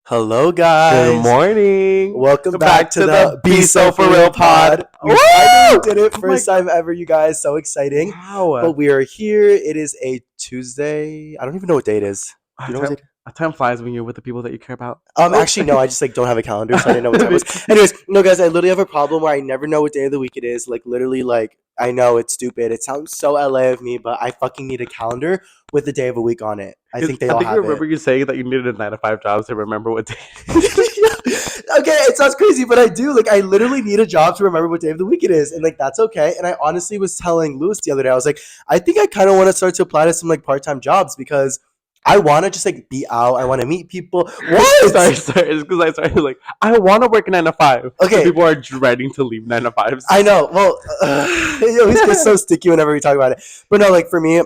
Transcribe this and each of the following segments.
Hello, Good guys. morning. Welcome back to the Be So For Real pod. We Woo! finally did it. Oh First time ever, you guys. So exciting. Wow. But we are here. It is a Tuesday. I don't even know what day it is. Do you know what day? Time flies when you're with the people that you care about. Actually, no. I just don't have a calendar, so I didn't know what time it was. Anyways, no, guys. I literally have a problem where I never know what day of the week it is. Literally, I know it's stupid. It sounds so LA of me, but I fucking need a calendar with the day of a week on it. I think they all have it. I remember you saying that you needed a 9 to 5 job to remember what day. Okay, it sounds crazy, but I do. I literally need a job to remember what day of the week it is, and that's okay. And I honestly was telling Lewis the other day, I was like, I think I kind of want to start to apply to some part-time jobs because I want to just be out. I want to meet people. What? Sorry. It's because I started I want to work 9 to 5. Okay. So people are dreading to leave 9 to 5. I know. Well, it always gets so sticky whenever we talk about it. But no, for me,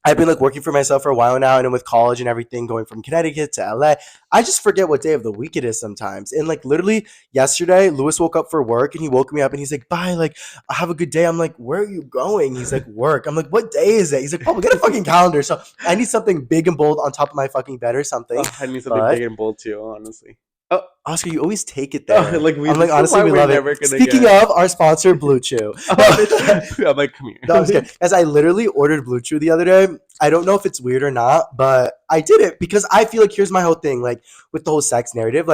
I've been working for myself for a while now, and then with college and everything, going from Connecticut to LA, I just forget what day of the week it is sometimes. And literally yesterday, Lewis woke up for work and he woke me up and he's like, "Bye, have a good day." I'm like, "Where are you going?" He's like, "Work." I'm like, "What day is it?" He's like, "Papa, get a fucking calendar." So I need something big and bold on top of my fucking bed or something. I need something big and bold too, honestly. Oh, Oscar, you always take it there. I'm honestly, we love it. Speaking of our sponsor, Blue Chew. I'm like, come here. No, I'm just kidding. As I literally ordered Blue Chew the other day. I don't know if it's weird or not, but I did it because I feel here's my whole thing, with the whole sex narrative.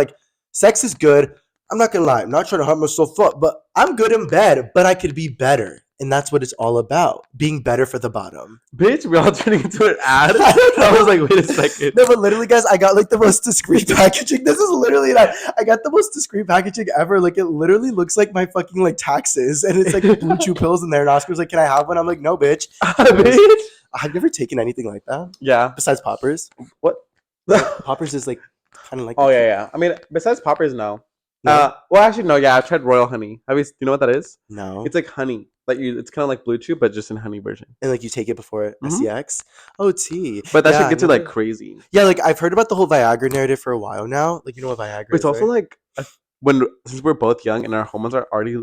Sex is good. I'm not gonna lie. I'm not trying to harm myself up, but I'm good in bed, but I could be better. And that's what it's all about. Being better for the bottom. Bitch, we're all turning into an ad. I was like, wait a second. No, but literally, guys, I got the most discreet packaging. This is literally I got the most discreet packaging ever. It literally looks like my fucking taxes. And it's Blue Chew pills in there. And Oscar's like, "Can I have one?" I'm like, "No, bitch." Bitch. Have you ever taken anything like that? Yeah. Besides poppers? What? Poppers is kind of like. Oh yeah. I mean, besides poppers, no. Well, actually, no. Yeah, I've tried Royal Honey. Do you know what that is? No. It's like honey. It's kind of like Blue Chew, but just in honey version. And you take it before SEX. Oh, tea. But that shit gets you crazy. Yeah, I've heard about the whole Viagra narrative for a while now. You know what Viagra is? It's also since we're both young and our hormones are already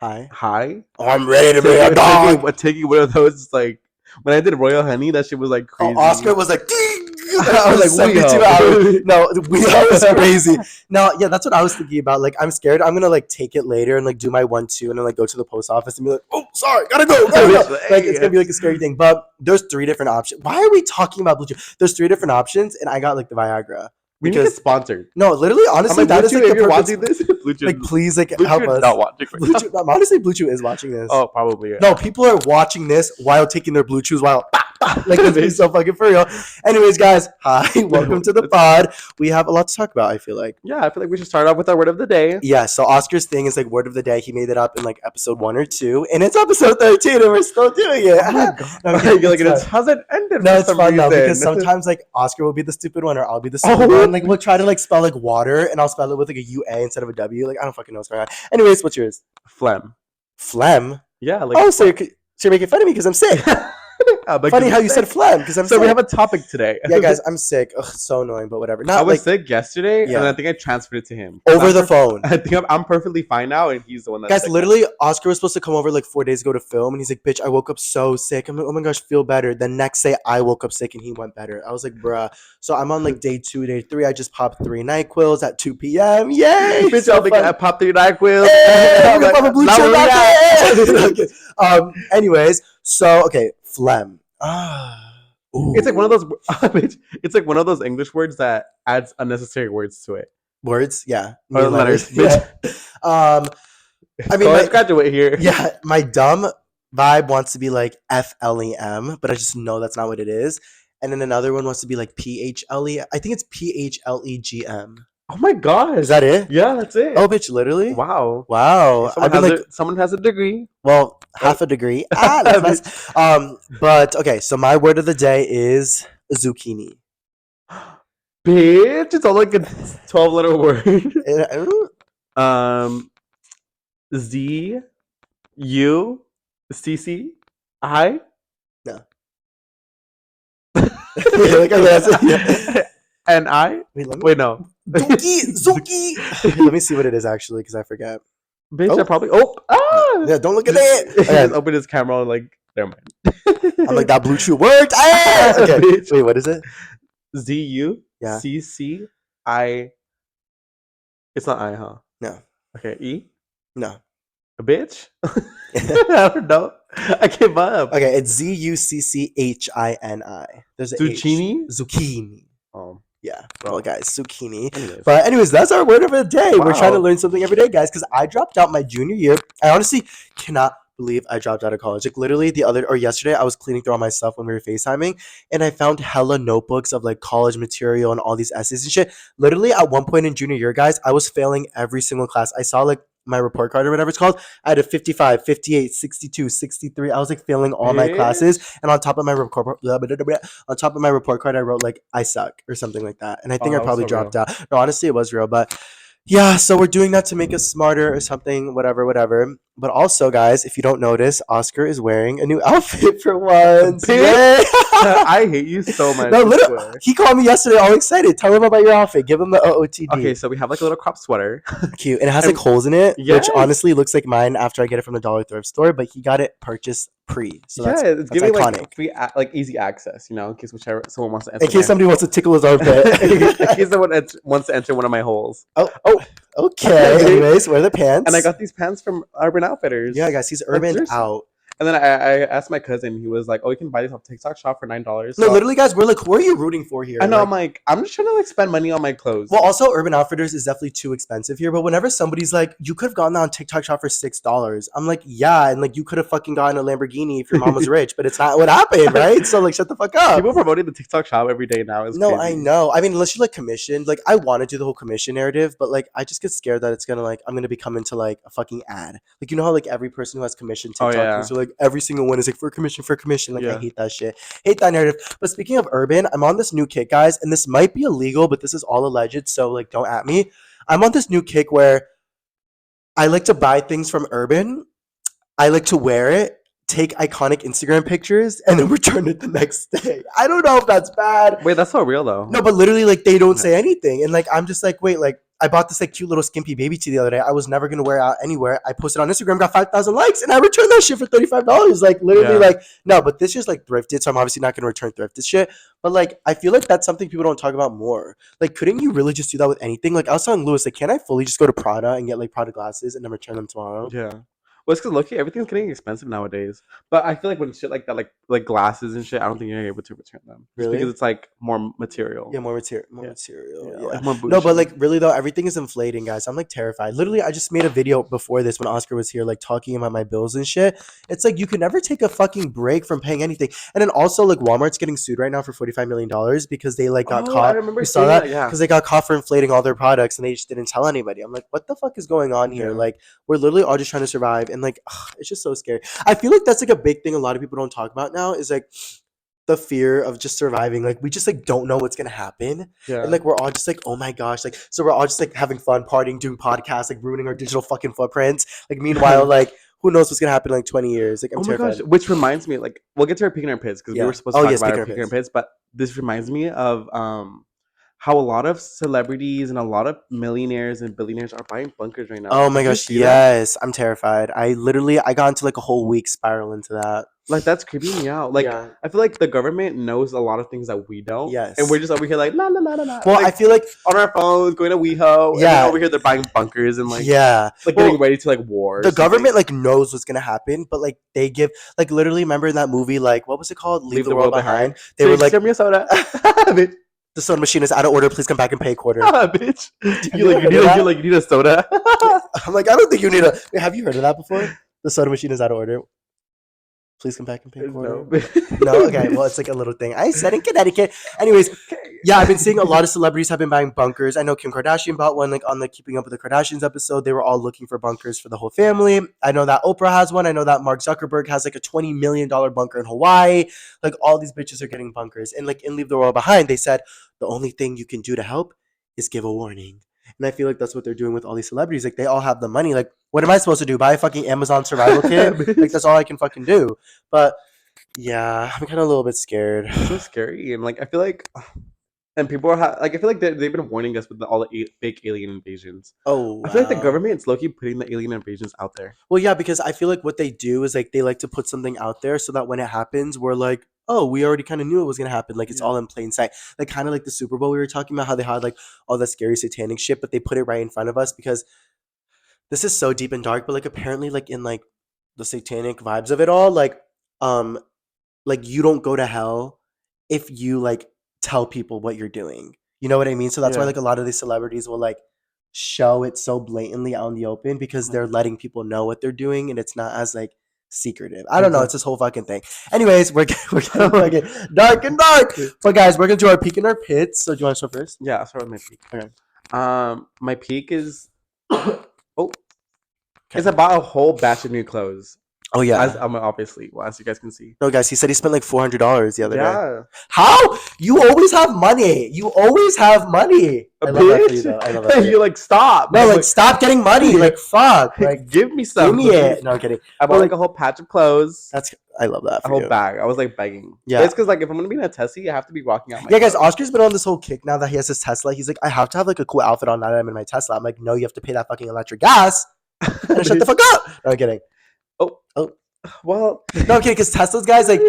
high. Oh, I'm ready to be a dog. Taking one of those when I did Royal Honey, that shit was crazy. Oh, Oscar was like, ding! I was like, 72 hours. No, that was crazy. No, yeah, that's what I was thinking about. I'm scared. I'm gonna take it later and do my 1-2 and then go to the post office and be like, "Oh, sorry, gotta go." It's gonna be a scary thing. But there's 3 different options. Why are we talking about Blue Chew? There's 3 different options, and I got the Viagra. We need to get sponsored. No, literally, honestly, that is if you're watching this, Blue Chew, please, Blue help Chew us. Not watching. Honestly, Blue Chew is watching this. Oh, probably. Yeah. No, people are watching this while taking their Blue Chews while. Let's be so fucking for real. Anyways, guys, hi, welcome to the pod. We have a lot to talk about. I feel Yeah, I feel we should start off with our word of the day. Yeah, so Oscar's thing is word of the day. He made it up in episode 1 or 2, and it's episode 13, and we're still doing it. Oh my god! It hasn't ended. No, it's fun though because sometimes Oscar will be the stupid one, or I'll be the stupid one. We'll try to spell water, and I'll spell it with a UA instead of a W. I don't fucking know what's going on. Anyways, what's yours? Phlegm. Phlegm. Yeah. So you're making fun of me because I'm sick. Funny how you said phlegm because I'm sick. So we have a topic today. Yeah, guys, I'm sick. Ugh, so annoying, but whatever. I was sick yesterday, and I think I transferred it to him over the phone. I think I'm perfectly fine now, and he's the one that's guys. Sick. Literally, Oscar was supposed to come over 4 days ago to film, and he's like, "Bitch, I woke up so sick." I'm like, "Oh my gosh, feel better." The next day, I woke up sick, and he went better. I was like, "Bruh." So I'm on day 2, day 3. I just popped 3 NyQuils at 2 p.m. Yay! Bitch, I popped 3 NyQuils. Anyways, so okay, phlegm. Ooh. It's one of those. It's one of those English words that adds unnecessary words to it. Words, yeah, or letters. Yeah. I mean, let's graduate here. Yeah, my dumb vibe wants to be FLEM, but I just know that's not what it is. And then another one wants to be PHLE. I think it's PHLEGM. Oh my god, is that it? Yeah, that's it. Oh, bitch, literally? Wow. Someone has a degree. Well, half a degree. That's nice. But okay, so my word of the day is zucchini. Bitch, it's all a 12-letter word. Z U C C I. No. And I. Wait, no. Zuki. Let me see what it is actually, because I forget. Bitch, I probably. Yeah, don't look at it. Okay. Open his camera and never mind. I'm that Blue Chew worked. Okay. Wait, what is it? Z U C C I. It's not I, huh? No. Okay, E. No. A bitch. I don't know. I gave up. Okay, it's Zucchini. There's an H. Zucchini. Zucchini. Oh, Yeah. Well, well. guys, zucchini. Anyways, But anyways, that's our word of the day. We're trying to wow. learn something every day, guys. Because I dropped out my junior year. I honestly cannot believe I dropped out of college. Like literally yesterday, I was cleaning through all my stuff when we were FaceTiming, and I found hella notebooks of like college material and all these essays and shit. Literally, at one point in junior year, guys, I was failing every single class. I saw like my report card or whatever it's called. I had a 55, 58, 62, 63. I was like failing all my classes. Bitch. And on top of my report card, I wrote like I suck or something like that. And I Oh, think I that was probably so dropped real. out. No, honestly, it was real, but yeah, so we're doing that to make us smarter or something, whatever, whatever. But also, guys, if you don't notice, Oscar is wearing a new outfit for once. Bitch. Yay! I hate you so much. No, I literally, swear. he called me yesterday all excited. Tell him about your outfit. Give him the OOTD. Okay, so we have like a little crop sweater. Cute. And it has And like holes in it, which yes. honestly looks like mine after I get it from the dollar thrift store, but he got it purchased pre. So Yeah, it's that's giving iconic. like free, like easy access, you know, in case whichever someone wants to enter. In case somebody wants to tickle his armpit. in case someone wants to enter one of my holes. Oh, Oh, okay. Anyways, wear the pants. and I got these pants from Urban Outfitters. Yeah, guys, he's Like, urban seriously. out. And then I asked my cousin. He was like, "Oh, you can buy these off TikTok Shop for $9." No, So literally, guys, we're like, who are you rooting for here? I know. Like, I'm like, I'm just trying to like spend money on my clothes. well, also, Urban Outfitters is definitely too expensive here. But whenever somebody's like, you could have gotten that on TikTok Shop for $6, I'm like, yeah, and like you could have fucking gotten a Lamborghini if your mom was rich, but it's not what happened, right? So like, shut the fuck up. People promoting the TikTok Shop every day now is No, crazy. I know. I mean, unless you're like commissioned, like I want to do the whole commission narrative, but like I just get scared that it's gonna like I'm gonna become into like a fucking ad. Like you know how like every person who has commission Oh, TikTokers, yeah. so like every single one is like for commission, for commission. Like I Yeah. hate that shit. Hate that narrative. But speaking of urban, I'm on this new kick, guys, and this might be illegal, but this is all alleged, so like don't at me. I'm on this new kick where I like to buy things from Urban. I like to wear it, take iconic Instagram pictures, and then return it the next day. I don't know if that's bad. Wait, that's so real though. No, but literally, like they don't Okay. say anything, and like I'm just like, wait, like I bought this like cute little skimpy baby tee the other day. I was never gonna wear it out anywhere. I posted on Instagram, got 5,000 likes, and I returned that shit for $35. Like literally, Yeah. like no, but this just like thrifted, so I'm obviously not gonna return thrifted shit. But like I feel like that's something people don't talk about more. Like, couldn't you really just do that with anything? Like I was telling Lewis, like, can I fully just go to Prada and get like Prada glasses and then return them tomorrow? Yeah. Well, it's because lucky everything's getting expensive nowadays. But I feel like when shit like that, like glasses and shit, I don't think you're able to return them. Just Really? because it's like more material. Yeah, more material, Yeah. material. Yeah, Yeah. like more No, but bougie. like really though, everything is inflating, guys. I'm like terrified. Literally, I just made a video before this when Oscar was here, like talking about my bills and shit. It's like you can never take a fucking break from paying anything. And then also like Walmart's getting sued right now for $45 million because they like got Oh, I caught. remember You saw seeing that? that. Yeah. Because they got caught for inflating all their products and they just didn't tell anybody. I'm like, what the fuck is going on here? Yeah. Like we're literally all just trying to survive, and like it's just so scary. I feel like that's like a big thing a lot of people don't talk about now is like the fear of just surviving. Like we just like don't know what's gonna happen. Yeah. And like we're all just like, oh my gosh, like so we're all just like having fun, partying, doing podcasts, like ruining our digital fucking footprints. Like meanwhile, like who knows what's gonna happen in like 20 years? Like I'm Oh my terrified. gosh, which reminds me, like we'll get to our picking our pits because we Yeah. were supposed Oh to talk yes, about speaking our of picking our pits. pits, but this reminds me of how a lot of celebrities and a lot of millionaires and billionaires are buying bunkers right now. Oh my Did you gosh, see that? yes. I'm terrified. I got into like a whole week spiral into that. Like that's creeping me out. Like Yeah. I feel like the government knows a lot of things that we don't. Yes. And we're just over here like la la la la la. Well, like, I feel like on our phones, going to WeHo, and Yeah. then over here they're buying bunkers and like yeah. like Well, getting ready to like war. or the government something. like knows what's gonna happen, but like they give like literally remember in that movie, like what was it called? Leave the world behind. They were like Send me a soda. Bitch. the soda machine is out of order, please come back and pay a quarter. Bitch. Have You you like heard you of need that? you like you need a soda. I'm like, I don't think you need a wait, have you heard of that before? The soda machine is out of order. Please come back and pay a quarter. No. No, okay. Well, it's like a little thing. I said in Connecticut. Anyways, yeah, I've been seeing a lot of celebrities have been buying bunkers. I know Kim Kardashian bought one, like on the Keeping Up with the Kardashians episode. They were all looking for bunkers for the whole family. I know that Oprah has one. I know that Mark Zuckerberg has like a $20 million bunker in Hawaii. Like all these bitches are getting bunkers. And like in Leave the World Behind, they said the only thing you can do to help is give a warning. And I feel like that's what they're doing with all these celebrities. Like they all have the money. Like, what am I supposed to do? Buy a fucking Amazon survival kit? Like that's all I can fucking do. But yeah, I'm kind of a little bit scared. It's so scary, and like I feel like, and people are like I feel like they've been warning us with all the fake alien invasions. Oh, I feel like the wow. government is low-key putting the alien invasions out there. Well, yeah, because I feel like what they do is like they like to put something out there so that when it happens, we're like, oh, we already kind of knew it was gonna happen. Like it's Yeah. all in plain sight. Like kind of like the Super Bowl we were talking about, how they had like all the scary satanic shit, but they put it right in front of us because this is so deep and dark. But like apparently, like in like the satanic vibes of it all, um, like you don't go to hell if you like tell people what you're doing. You know what I mean? So that's why Yeah. like a lot of these celebrities will like show it so blatantly out in the open because they're letting people know what they're doing and it's not as like secretive. I don't know. It's this whole fucking thing. Anyways, we're getting fucking dark and dark. But guys, we're gonna do our peak and our pits. So do you want to start first? Yeah, I'll start with my peak. Okay. My peak is oh, it's Okay. about a whole batch of new clothes. Oh yeah. As obviously, well, as you guys can see. No, guys, he said he spent like $400 the other day. Yeah, How? You always have money. You always have money. a I love that for you, bitch. though. I love that for You you. like stop. No, I'm like stop getting money. Like fuck. Like give me some. give me it. No, I'm kidding. I bought But, like a whole patch of clothes, That's I love that a for whole you. bag. I was like begging. Yeah. But it's because like if I'm gonna be in a Tessie, I have to be rocking out my Yeah, guys, clothes. Oscar's been on this whole kick now that he has his Tesla. He's like, I have to have like a cool outfit on now that I'm in my Tesla. I'm like, no, you have to pay that fucking electric gas. And shut the fuck up. No, I'm kidding. Oh, well, No, I'm kidding. Because Teslas, guys, like,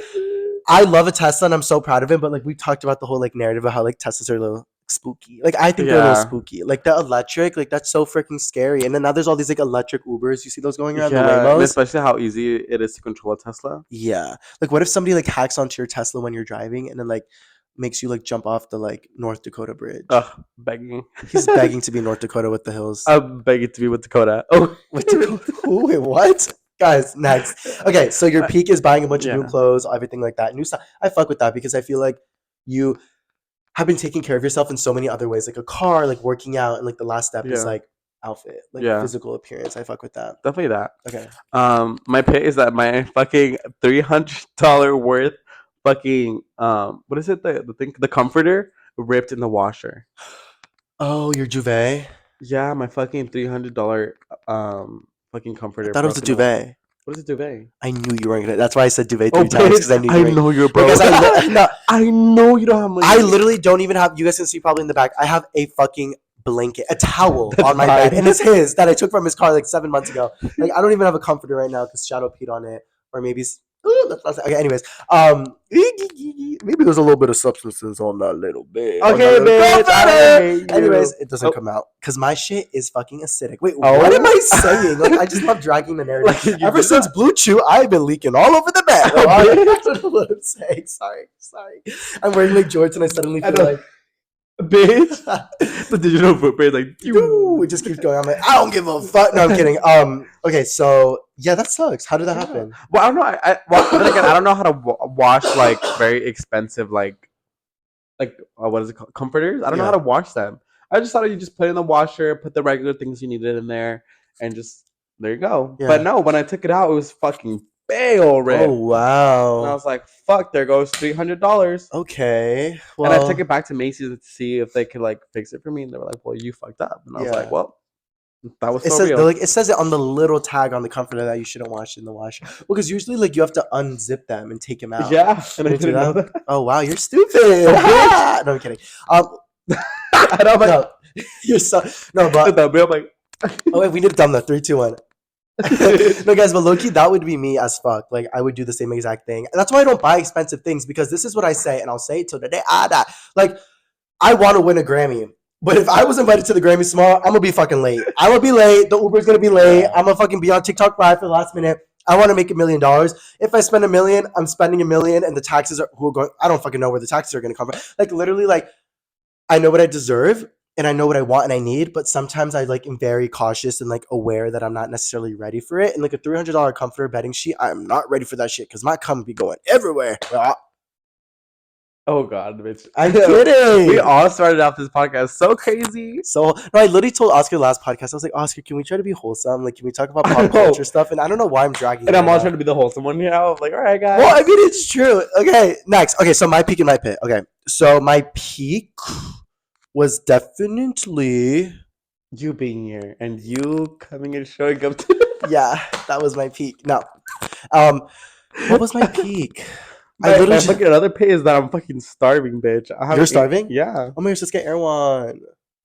I love a Tesla and I'm so proud of it. But like, we talked about the whole like narrative of how like Teslas are a little spooky. Like, I think they're a little Yeah. spooky. Like the electric, like that's so freaking scary. And then now there's all these like electric Ubers. You see those going around the yeah, and Waymos? especially how easy it is to control a Tesla. Yeah. Like, what if somebody like hacks onto your Tesla when you're driving and then like makes you like jump off the like North Dakota bridge? Ugh, begging. He's begging to be North Dakota with the hills. I'm begging to be with Dakota. Oh, With Dakota? Wait, what? Guys, next. Okay, so your peak is buying a bunch of new Yeah. clothes, everything like that. New stuff. I fuck with that because I feel like you have been taking care of yourself in so many other ways, like a car, like working out, and like the last step is Yeah. like outfit, like Yeah. physical appearance. I fuck with that. Definitely that. Okay. My pit is that my fucking $300 worth fucking what is it, the thing, the comforter ripped in the washer. Oh, your duvet. Yeah, my fucking $300 fucking I comforter. thought it was a broke in the washer. duvet. What is a duvet? I knew you weren't gonna. That's why I said duvet Oh, three times because I knew you I weren't. know you're No, broke. guys, no, I know you don't have money. I literally don't even have. You guys can see probably in the back. I have a fucking blanket, a towel That's on my fine. bed, and it's his that I took from his car like 7 months ago. Like I don't even have a comforter right now because Shadow peed on it, or maybe. Okay. Anyways, maybe there's a little bit of substances on that little bit. Okay, bitch. I hate you. Anyways, it doesn't Oh. come out because my shit is fucking acidic. Wait, Oh. what am I saying? Like I just love dragging the narrative. Like, you Ever did since that. Blue Chew, I've been leaking all over the bed. Oh, I bitch. don't know what I'm saying. Sorry. I'm wearing like jorts and I suddenly I feel know. like, Bitch. The digital footprint, like, Ooh, it just keeps going. I'm like, I don't give a fuck. No, I'm kidding. Okay, so yeah, that sucks. How did that happen? Well, I don't know. Well, then again, I don't know how to wash like very expensive like what is it called, comforters. I don't know how Yeah. to wash them. I just thought you just put it in the washer, put the regular things you needed in there, and just there you go. Yeah. But no, when I took it out, it was fucking bail red. Oh And I wow. was like, "Fuck!" There goes $300. Okay. Well, And I took it back to Macy's to see if they could like fix it for me, and they were like, "Well, you fucked up." And I was Yeah. like, "Well, that was It so says real." like it says it on the little tag on the comforter that you shouldn't wash it in the washer. Well, because usually like you have to unzip them and take them out. Yeah, and I You do didn't know that? that. Oh wow, you're stupid. No, I'm kidding. And I'm like, No, you're so no, but I'm like, oh wait, we need to dumb that 3, 2, 1. No, guys, but low-key, that would be me as fuck. Like, I would do the same exact thing. And that's why I don't buy expensive things because this is what I say, and I'll say it till the day I die. Like, I want to win a Grammy, but if I was invited to the Grammy small, I'm gonna be fucking late. I'm gonna be late. The Uber's gonna be late. Yeah. I'm gonna fucking be on TikTok Live for the last minute. I want to make $1 million. If I spend $1 million, I'm spending $1 million, and the taxes are who are going. I don't fucking know where the taxes are gonna come from. Like, literally, like I know what I deserve and I know what I want and I need, but sometimes I like am very cautious and like aware that I'm not necessarily ready for it. And like a $300 comforter bedding sheet, I'm not ready for that shit because my cum be going everywhere. oh god, bitch. I'm kidding. We all started off this podcast so crazy. So no, I literally told Oscar last podcast. I was like, Oscar, can we try to be wholesome? Like, can we talk about I pop know. culture stuff? And I don't know why I'm dragging. And it I'm all up. trying to be the wholesome one here. I'm like, all right, guys. Well, I mean, it's true. Okay, next. Okay, so my peak and my pit. Okay, so my peak was definitely you being here and you coming and showing up to yeah, that was my peak. No, what was my peak? I my literally just, fucking another pay is that I'm fucking starving, bitch. You're starving? Yeah. Oh my gosh, let's get Air One.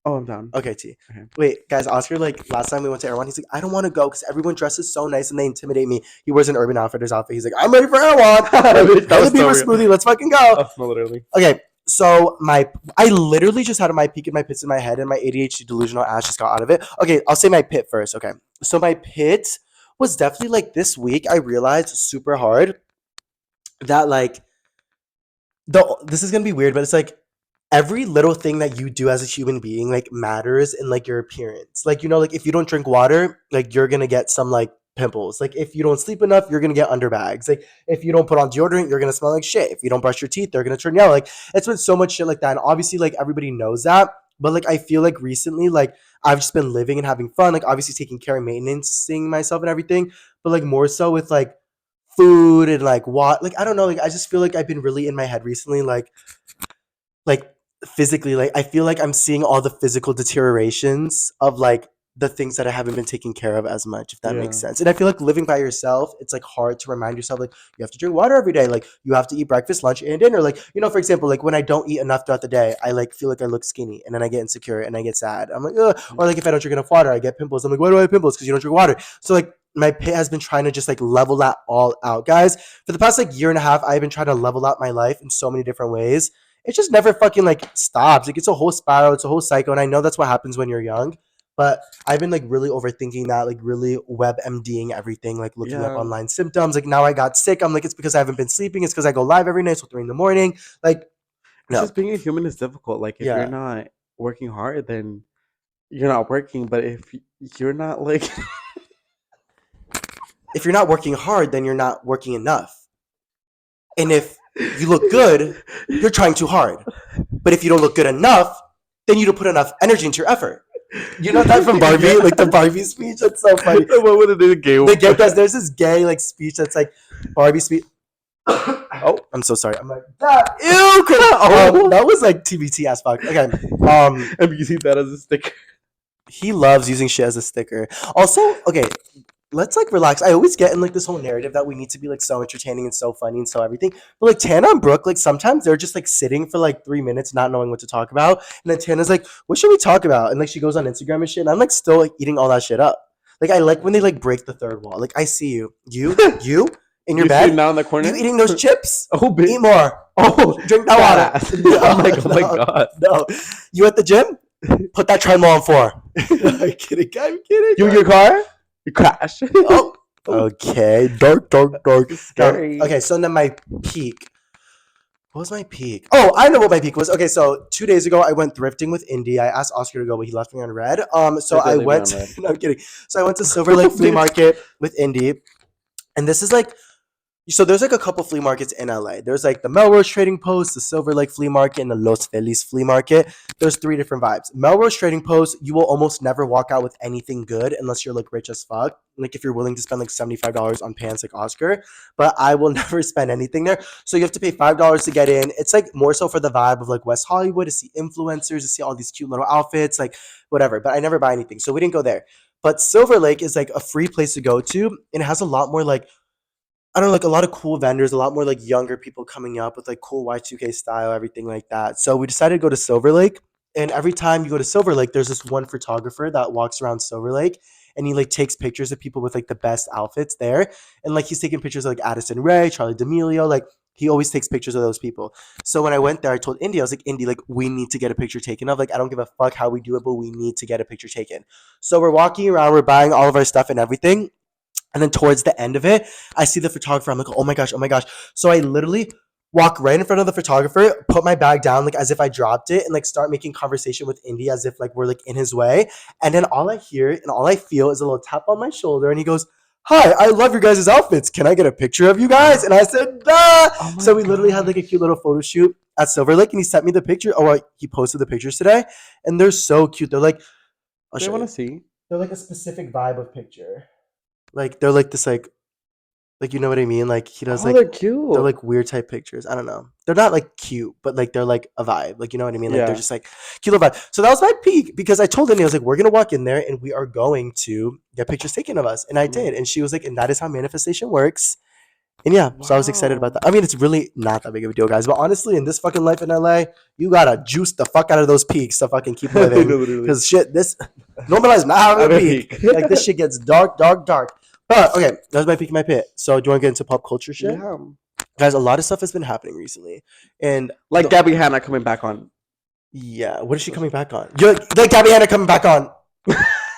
Oh, I'm down. Okay, T. Okay. Wait, guys, Oscar, like, last time we went to Erewhon, he's like, I don't want to go because everyone dresses so nice and they intimidate me. He wears an Urban Outfitters outfit. He's like, I'm ready for Erewhon. That Hey, the was so Beaver real. smoothie, let's fucking go. Oh, no, literally. Okay, so I literally just had my peak in my pits in my head and my ADHD delusional ass just got out of it. Okay, I'll say my pit first. Okay, so my pit was definitely like this week. I realized super hard that like this is gonna be weird, but it's like every little thing that you do as a human being like matters in like your appearance. Like, you know, like if you don't drink water, like you're gonna get some like pimples. Like if you don't sleep enough, you're gonna get underbags. Like if you don't put on deodorant, you're gonna smell like shit. If you don't brush your teeth, they're gonna turn yellow. Like it's been so much shit like that. And obviously like everybody knows that. But like I feel like recently, like I've just been living and having fun, like obviously taking care of maintaining myself and everything, but like more so with like food and like what like I don't know, like I just feel like I've been really in my head recently, like physically, like I feel like I'm seeing all the physical deteriorations of like the things that I haven't been taking care of as much, if that makes Yeah. sense. And I feel like living by yourself, it's like hard to remind yourself like you have to drink water every day, like you have to eat breakfast, lunch, and dinner. Like, you know, for example, like when I don't eat enough throughout the day, I like feel like I look skinny and then I get insecure and I get sad. I'm like, ugh. Or like if I don't drink enough water, I get pimples. I'm like, why do I have pimples? Because you don't drink water. So like my pit has been trying to just like level that all out, guys. For the past like year and a half, I've been trying to level out my life in so many different ways. It just never fucking like stops. Like it's a whole spiral, it's a whole cycle, and I know that's what happens when you're young. But I've been like really overthinking that, like really WebMDing everything, like looking up Yeah. online symptoms. Like now I got sick. I'm like, it's because I haven't been sleeping. It's because I go live every night till 3 in the morning. Like, It's no, just being a human is difficult. Like if you're yeah. not working hard, then you're not working. But if you're not like, If you're not working hard, then you're not working enough. And if you look good, you're trying too hard. But if you don't look good enough, then you don't put enough energy into your effort. You know that from Barbie, yeah, like the Barbie speech. That's so funny. the one with the gay The one. gay guys, there's this gay like speech that's like Barbie speech. Oh, I'm so sorry. I'm like that. Ew, Chris. Oh. That was like TBT as fuck. Okay. Um, I'm using that as a sticker. he loves using shit as a sticker. Also, okay, let's like relax. I always get in like this whole narrative that we need to be like so entertaining and so funny and so everything. But like Tana and Brooke, like sometimes they're just like sitting for like 3 minutes, not knowing what to talk about. And then Tana's like, "What should we talk about?" And like she goes on Instagram and shit. And I'm like still like eating all that shit up. Like I like when they like break the third wall. Like I see you in your You see it bed, now in the you corner? eating those chips. Oh, Eat bitch. more. Oh, Drink that fat water. ass. No, I'm like, oh my no, god. no. You at the gym? Put that treadmill on 4. I'm kidding. I'm kidding. You in your car? You crash. Oh, Oh, okay. Dark, dark, dark. scary. Okay, so then my peak. What was my peak? Oh, I know what my peak was. Okay, so 2 days ago I went thrifting with Indy. I asked Oscar to go, but he left me on red. So It did I leave me went. on red. No, I'm kidding. So I went to Silver Lake Flea Market with Indy, and this is like so there's like a couple flea markets in LA. There's like the Melrose Trading Post, the Silver Lake Flea Market, and the Los Feliz Flea Market. There's 3 different vibes. Melrose Trading Post, you will almost never walk out with anything good unless you're like rich as fuck. Like if you're willing to spend like $75 on pants like Oscar. But I will never spend anything there. So you have to pay $5 to get in. It's like more so for the vibe of like West Hollywood to see influencers, to see all these cute little outfits, like whatever. But I never buy anything. So we didn't go there. But Silver Lake is like a free place to go to. And it has a lot more like I don't know, like a lot of cool vendors, a lot more like younger people coming up with like cool Y2K style, everything like that. So we decided to go to Silver Lake. And every time you go to Silver Lake, there's this one photographer that walks around Silver Lake and he like takes pictures of people with like the best outfits there. And like he's taking pictures of like Addison Rae, Charlie D'Amelio, like he always takes pictures of those people. So when I went there, I told Indy, I was like, Indy, like we need to get a picture taken of. Like I don't give a fuck how we do it, but we need to get a picture taken. So we're walking around, we're buying all of our stuff and everything. And then towards the end of it, I see the photographer. I'm like, oh my gosh, oh my gosh. So I literally walk right in front of the photographer, put my bag down like as if I dropped it, and like start making conversation with Indy as if like we're like in his way. And then all I hear and all I feel is a little tap on my shoulder, and he goes, "Hi, I love your guys' outfits. Can I get a picture of you guys?" And I said, "Nah." Oh my So we literally had like a gosh. cute little photo shoot at Silver Lake, and he sent me the picture. Oh, he posted the pictures today, and they're so cute. They're like, I'll Do I show want you. to see? They're like a specific vibe of picture. Like they're like this like, you know what I mean? Like, he does, Oh, like they're they're, cute. like, weird type pictures. I don't know. They're not, like, cute, but, like, they're, like, a vibe. Like, you know what I mean? Like, they're Yeah. just, like, cute little vibe. So that was my peak because I told Annie, I was like, "We're gonna walk in there and we are going to get pictures taken of us." And I Mm. did. And she was like, "And that is how manifestation works." And yeah, so I was excited about Wow. that. I mean, it's really not that big of a deal, guys. But honestly, in this fucking life in LA, you gotta juice the fuck out of those peaks to fucking keep No, living. literally. Because shit, this normalize not having Not a a peak. peak. Like this shit gets dark, dark, dark. But okay, that was my peak in my pit. So do you want to get into pop culture shit? Yeah. Guys, a lot of stuff has been happening recently. And Like Gabby Hanna coming back on. yeah, what is she coming back on? You're like Gabby Hanna coming back on.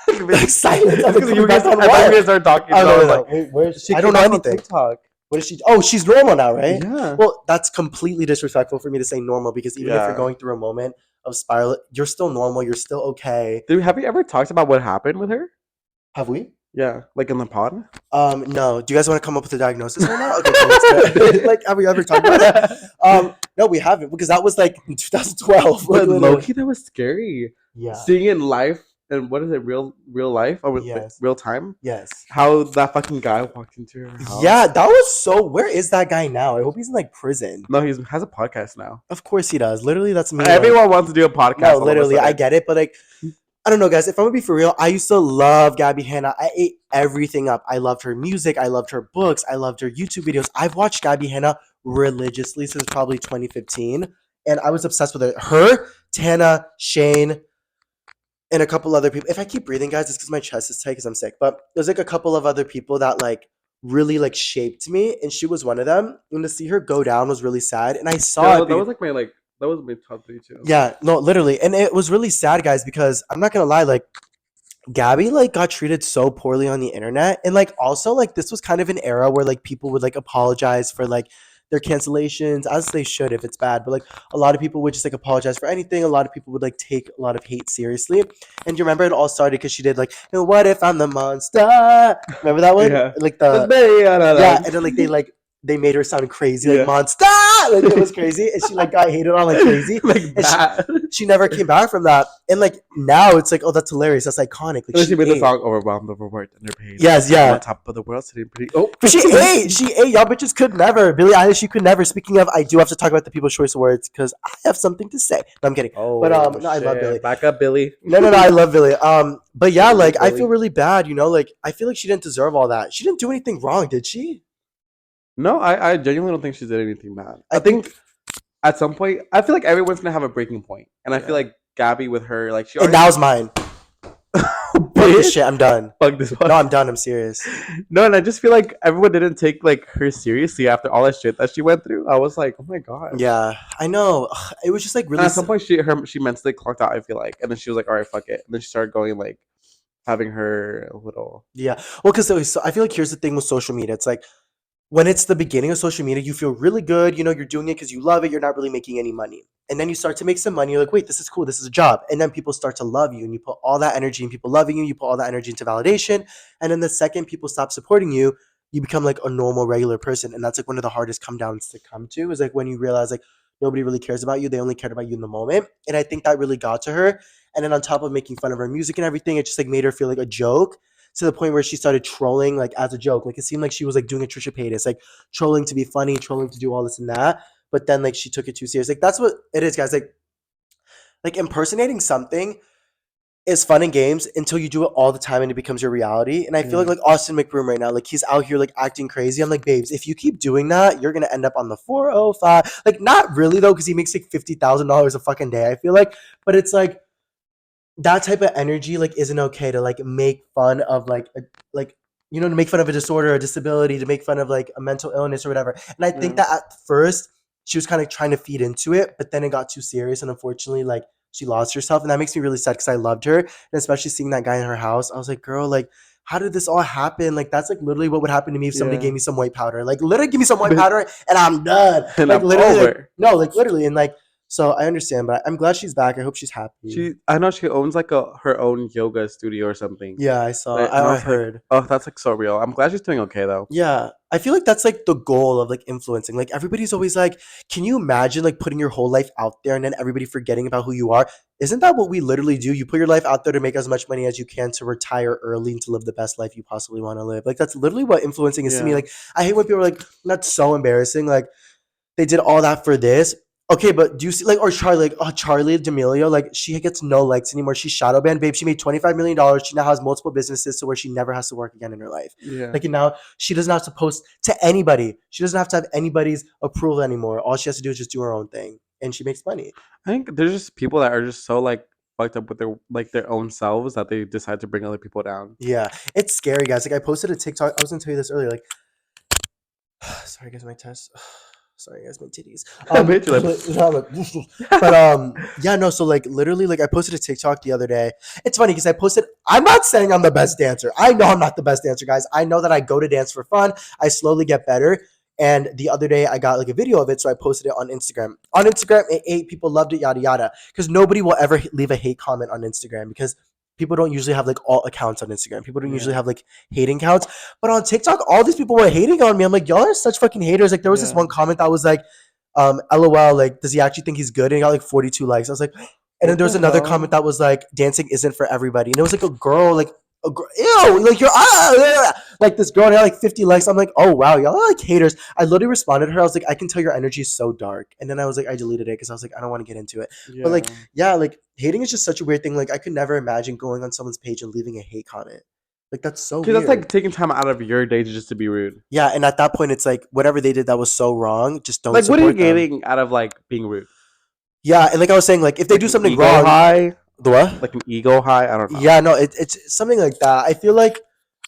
Like silence. I'm like, Because you coming back on I thought you what? guys started talking. Oh So I no, no, was no. like, Wait, where's she I came don't know back on anything. TikTok. What is she? Oh, she's normal now, right? Yeah. Well, that's completely disrespectful for me to say normal because even if you're Yeah. going through a moment of spiral, you're still normal. You're still okay. Have you ever talked about what happened with her? Have we? Yeah, like in the pod. No. Do you guys want to come up with a diagnosis right now? Okay, cool, let's do it. Like, have we ever talked about it? No, we haven't because that was like in 2012. Like, But literally. Loki, that was scary. Yeah. Seeing it live and what is it, real life or Yes. real time? Yes. How that fucking guy walked into her house. Yeah, that was so. Where is that guy now? I hope he's in like prison. No, he has a podcast now. Of course he does. Literally, that's me. Everyone wants to do a podcast. No, all of a literally, I sudden. get it, but like, I don't know, guys. If I'm gonna be for real, I used to love Gabby Hanna. I ate everything up. I loved her music. I loved her books. I loved her YouTube videos. I've watched Gabby Hanna religiously since probably 2015, and I was obsessed with her. Her, Tana, Shane, and a couple other people. If I keep breathing, guys, it's because my chest is tight because I'm sick. But there's like a couple of other people that like really like shaped me, and she was one of them. And to see her go down was really sad. And I saw Yeah, it. that was like that was my top three too. Yeah, no, literally. And it was really sad, guys, because I'm not gonna lie, like Gabby like got treated so poorly on the internet. And like also like this was kind of an era where like people would like apologize for like their cancellations, as they should if it's bad. But like a lot of people would just like apologize for anything. A lot of people would like take a lot of hate seriously. And you remember it all started because she did like, what if I'm the monster? Remember that one? Yeah. Like That's the very yeah, and then like they made her sound crazy, like Yeah. monster. Like it was crazy, and she like got hated on like crazy. like And that. she never came back from that. And like now it's like, oh, that's hilarious. That's iconic. And then Like she made the ate. song "Overwhelmed, Overworked, Underpaid." Yes, I'm yeah. on top of the world, sitting pretty. Oh, But she ate. She ate. Y'all bitches could never. Billie Eilish, she could never. Speaking of, I do have to talk about the People's Choice Awards because I have something to say. No, I'm kidding. Oh, But no, I love Billie. Back up, Billy. No, I love Billie. But yeah, like I Billie. feel really bad. You know, like I feel like she didn't deserve all that. She didn't do anything wrong, did she? No, I genuinely don't think she did anything bad. I I think at some point, I feel like everyone's gonna have a breaking point, and I Yeah. feel like Gabby with her, like she And already. now's mine. Fuck this shit. I'm done. Fuck this one. No, I'm done. I'm serious. No, and I just feel like everyone didn't take like her seriously after all that shit that she went through. I was like, oh my god. Yeah, I know. Ugh, it was just like And really. at some point, she mentally clocked out. I feel like, and then she was like, all right, fuck it. And then she started going like having her little. Yeah. Well, because I feel like here's the thing with social media. It's like when it's the beginning of social media, you feel really good. You know, you're doing it because you love it. You're not really making any money. And then you start to make some money. You're like, wait, this is cool. This is a job. And then people start to love you. And you put all that energy in people loving you. You put all that energy into validation. And then the second people stop supporting you, you become like a normal, regular person. And that's like one of the hardest come downs to come to is like when you realize like nobody really cares about you. They only cared about you in the moment. And I think that really got to her. And then on top of making fun of her music and everything, it just like made her feel like a joke to the point where she started trolling like as a joke. Like it seemed like she was like doing a Trisha Paytas, like trolling to be funny, trolling to do all this and that. But then like she took it too serious. Like that's what it is, guys. Like impersonating something is fun and games until you do it all the time and it becomes your reality. And I feel like Austin McBroom right now, like he's out here like acting crazy. I'm like, babes, if you keep doing that, you're gonna end up on the 405. Like not really though, because he makes like $50,000 a fucking day. I feel like, but it's like that type of energy like isn't okay to like make fun of like like you know to make fun of a disorder, a disability, to make fun of like a mental illness or whatever. And I think Yeah. that at first she was kind of trying to feed into it, but then it got too serious, and unfortunately, like she lost herself, and that makes me really sad because I loved her, and especially seeing that guy in her house, I was like, girl, like. How did this all happen? Like that's like literally what would happen to me if somebody Yeah. gave me some white powder. Like literally give me some white powder and I'm done. And Like I'm literally, like, over. no, like literally, and like so I understand, but I'm glad she's back. I hope she's happy. I know she owns like her own yoga studio or something. Yeah, I saw. And I I was like, heard. oh, that's like so real. I'm glad she's doing okay though. Yeah, I feel like that's like the goal of like influencing. Like everybody's always like, can you imagine like putting your whole life out there and then everybody forgetting about who you are? Isn't that what we literally do? You put your life out there to make as much money as you can to retire early and to live the best life you possibly want to live. Like that's literally what influencing is to me. Yeah. Like I hate when people are like, that's so embarrassing. Like they did all that for this. Okay, but do you see like or Charlie like Charlie D'Amelio like she gets no likes anymore. She's shadow banned, babe. She made $25 million. She now has multiple businesses to where she never has to work again in her life. Yeah. Like and now she doesn't have to post to anybody. She doesn't have to have anybody's approval anymore. All she has to do is just do her own thing, and she makes money. I think there's just people that are just so like fucked up with their like their own selves that they decide to bring other people down. Yeah, it's scary, guys. Like I posted a TikTok. I was gonna tell you this earlier. Like, sorry, guys, my test. Sorry, guys, my titties. Bitch, you're But like, yeah, no. So like, literally, like, I posted a TikTok the other day. It's funny because I posted. I'm not saying I'm the best dancer. I know I'm not the best dancer, guys. I know that I go to dance for fun. I slowly get better. And the other day, I got like a video of it, so I posted it on Instagram. On Instagram, it ate. People loved it, yada yada. Because nobody will ever leave a hate comment on Instagram because people don't usually have like all accounts on Instagram. People don't usually yeah, have like hating accounts. But on TikTok, all these people were hating on me. I'm like, y'all are such fucking haters. Like there was this yeah. one comment that was like, LOL, like, does he actually think he's good? And he got like 42 likes. I was like, and then What there was the another comment hell? that was like, dancing isn't for everybody. And it was like a girl, like a girl, ew, like you're like this girl and had like 50 likes. I'm like, oh wow, y'all are like haters. I literally responded to her. I was like, I can tell your energy is so dark. And then I was like, I deleted it because I was like, I don't want to get into it. But like, Yeah. yeah, like hating is just such a weird thing. Like I could never imagine going on someone's page and leaving a hate comment. Like that's so Because that's weird. like taking time out of your day to just to be rude. Yeah, and at that point, it's like whatever they did that was so wrong, just don't Like, what are you support them. getting out of like being rude? Yeah, and like I was saying, like if they Like do an something ego wrong, high? the what? Like an ego high? I don't know. Yeah, no, it's something like that. I feel like